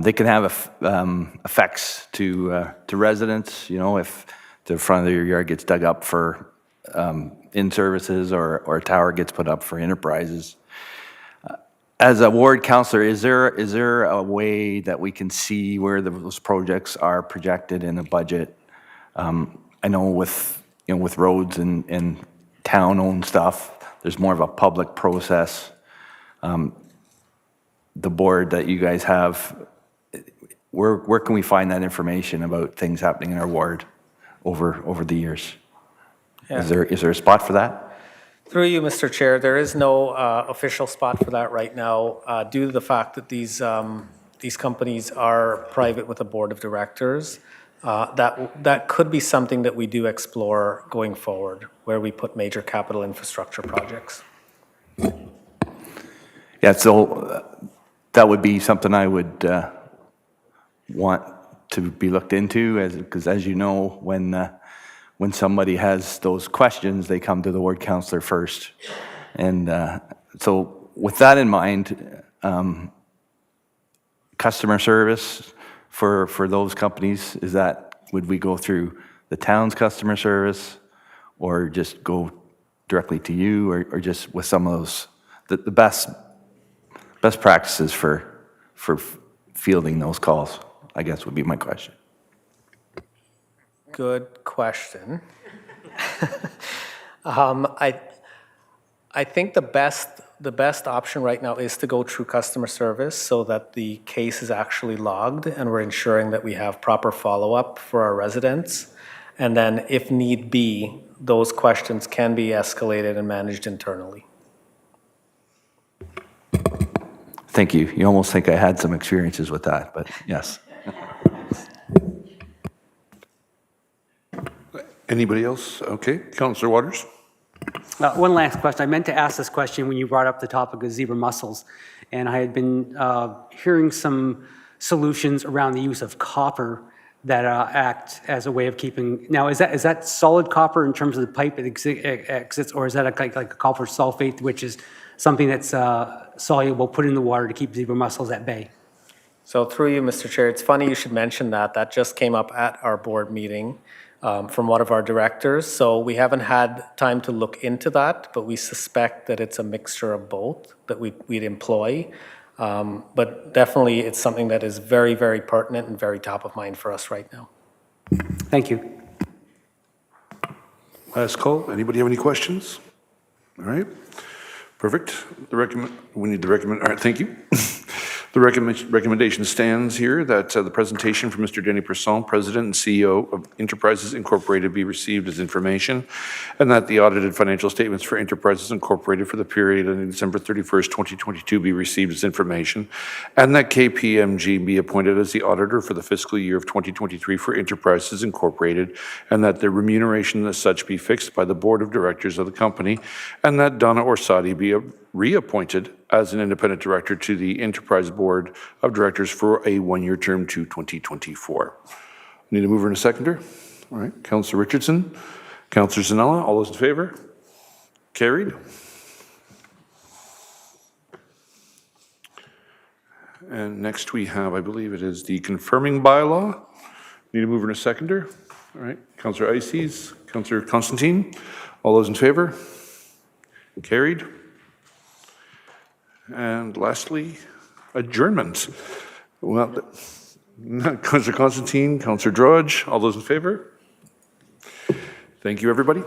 they can have effects to residents. You know, if the front of your yard gets dug up for InnServices or a tower gets put up for enterprises. As a ward councillor, is there a way that we can see where those projects are projected in a budget? I know with roads and town-owned stuff, there's more of a public process. The board that you guys have, where can we find that information about things happening in our ward over the years? Yeah. Is there a spot for that? Through you, Mr. Chair, there is no official spot for that right now due to the fact that these companies are private with a board of directors. That could be something that we do explore going forward, where we put major capital infrastructure projects. Yeah, so that would be something I would want to be looked into, because as you know, when somebody has those questions, they come to the ward councillor first. And so with that in mind, customer service for those companies, would we go through the town's customer service or just go directly to you, or just with some of those, the best practices for fielding those calls, I guess would be my question. Good question. I think the best option right now is to go through customer service so that the case is actually logged and we're ensuring that we have proper follow-up for our residents. And then if need be, those questions can be escalated and managed internally. Thank you. You almost think I had some experiences with that, but yes. Anybody else? Okay, Councillor Waters. One last question. I meant to ask this question when you brought up the topic of zebra mussels, and I had been hearing some solutions around the use of copper that act as a way of keeping. Now, is that solid copper in terms of the pipe it exits, or is that like a copper sulfate, which is something that's soluble, put in the water to keep zebra mussels at bay? So through you, Mr. Chair, it's funny you should mention that. That just came up at our board meeting from one of our directors. So we haven't had time to look into that, but we suspect that it's a mixture of both that we'd employ. But definitely it's something that is very, very pertinent and very top of mind for us right now. Thank you. Last call. Anybody have any questions? All right. Perfect. We need the recommend. All right. Thank you. The recommendation stands here that the presentation from Mr. Denny Persson, President and CEO of InnTerprises Incorporated, be received as information, and that the audited financial statements for InnTerprises Incorporated for the period ending December 31st, 2022 be received as information, and that KPMG be appointed as the auditor for the fiscal year of 2023 for InnTerprises Incorporated, and that the remuneration as such be fixed by the board of directors of the company, and that Donna Orsatti be reappointed as an independent director to the Enterprise Board of Directors for a one-year term to 2024. Need a mover and a seconder? All right, Councillor Richardson, Councillor Zanella, all those in favor? Carried. And next we have, I believe it is the confirming bylaw. Need a mover and a seconder? All right, Councillor Ices, Councillor Constantine, all those in favor? Carried. And lastly, adjournment. Well, Councillor Constantine, Councillor Drudge, all those in favor? Thank you, everybody.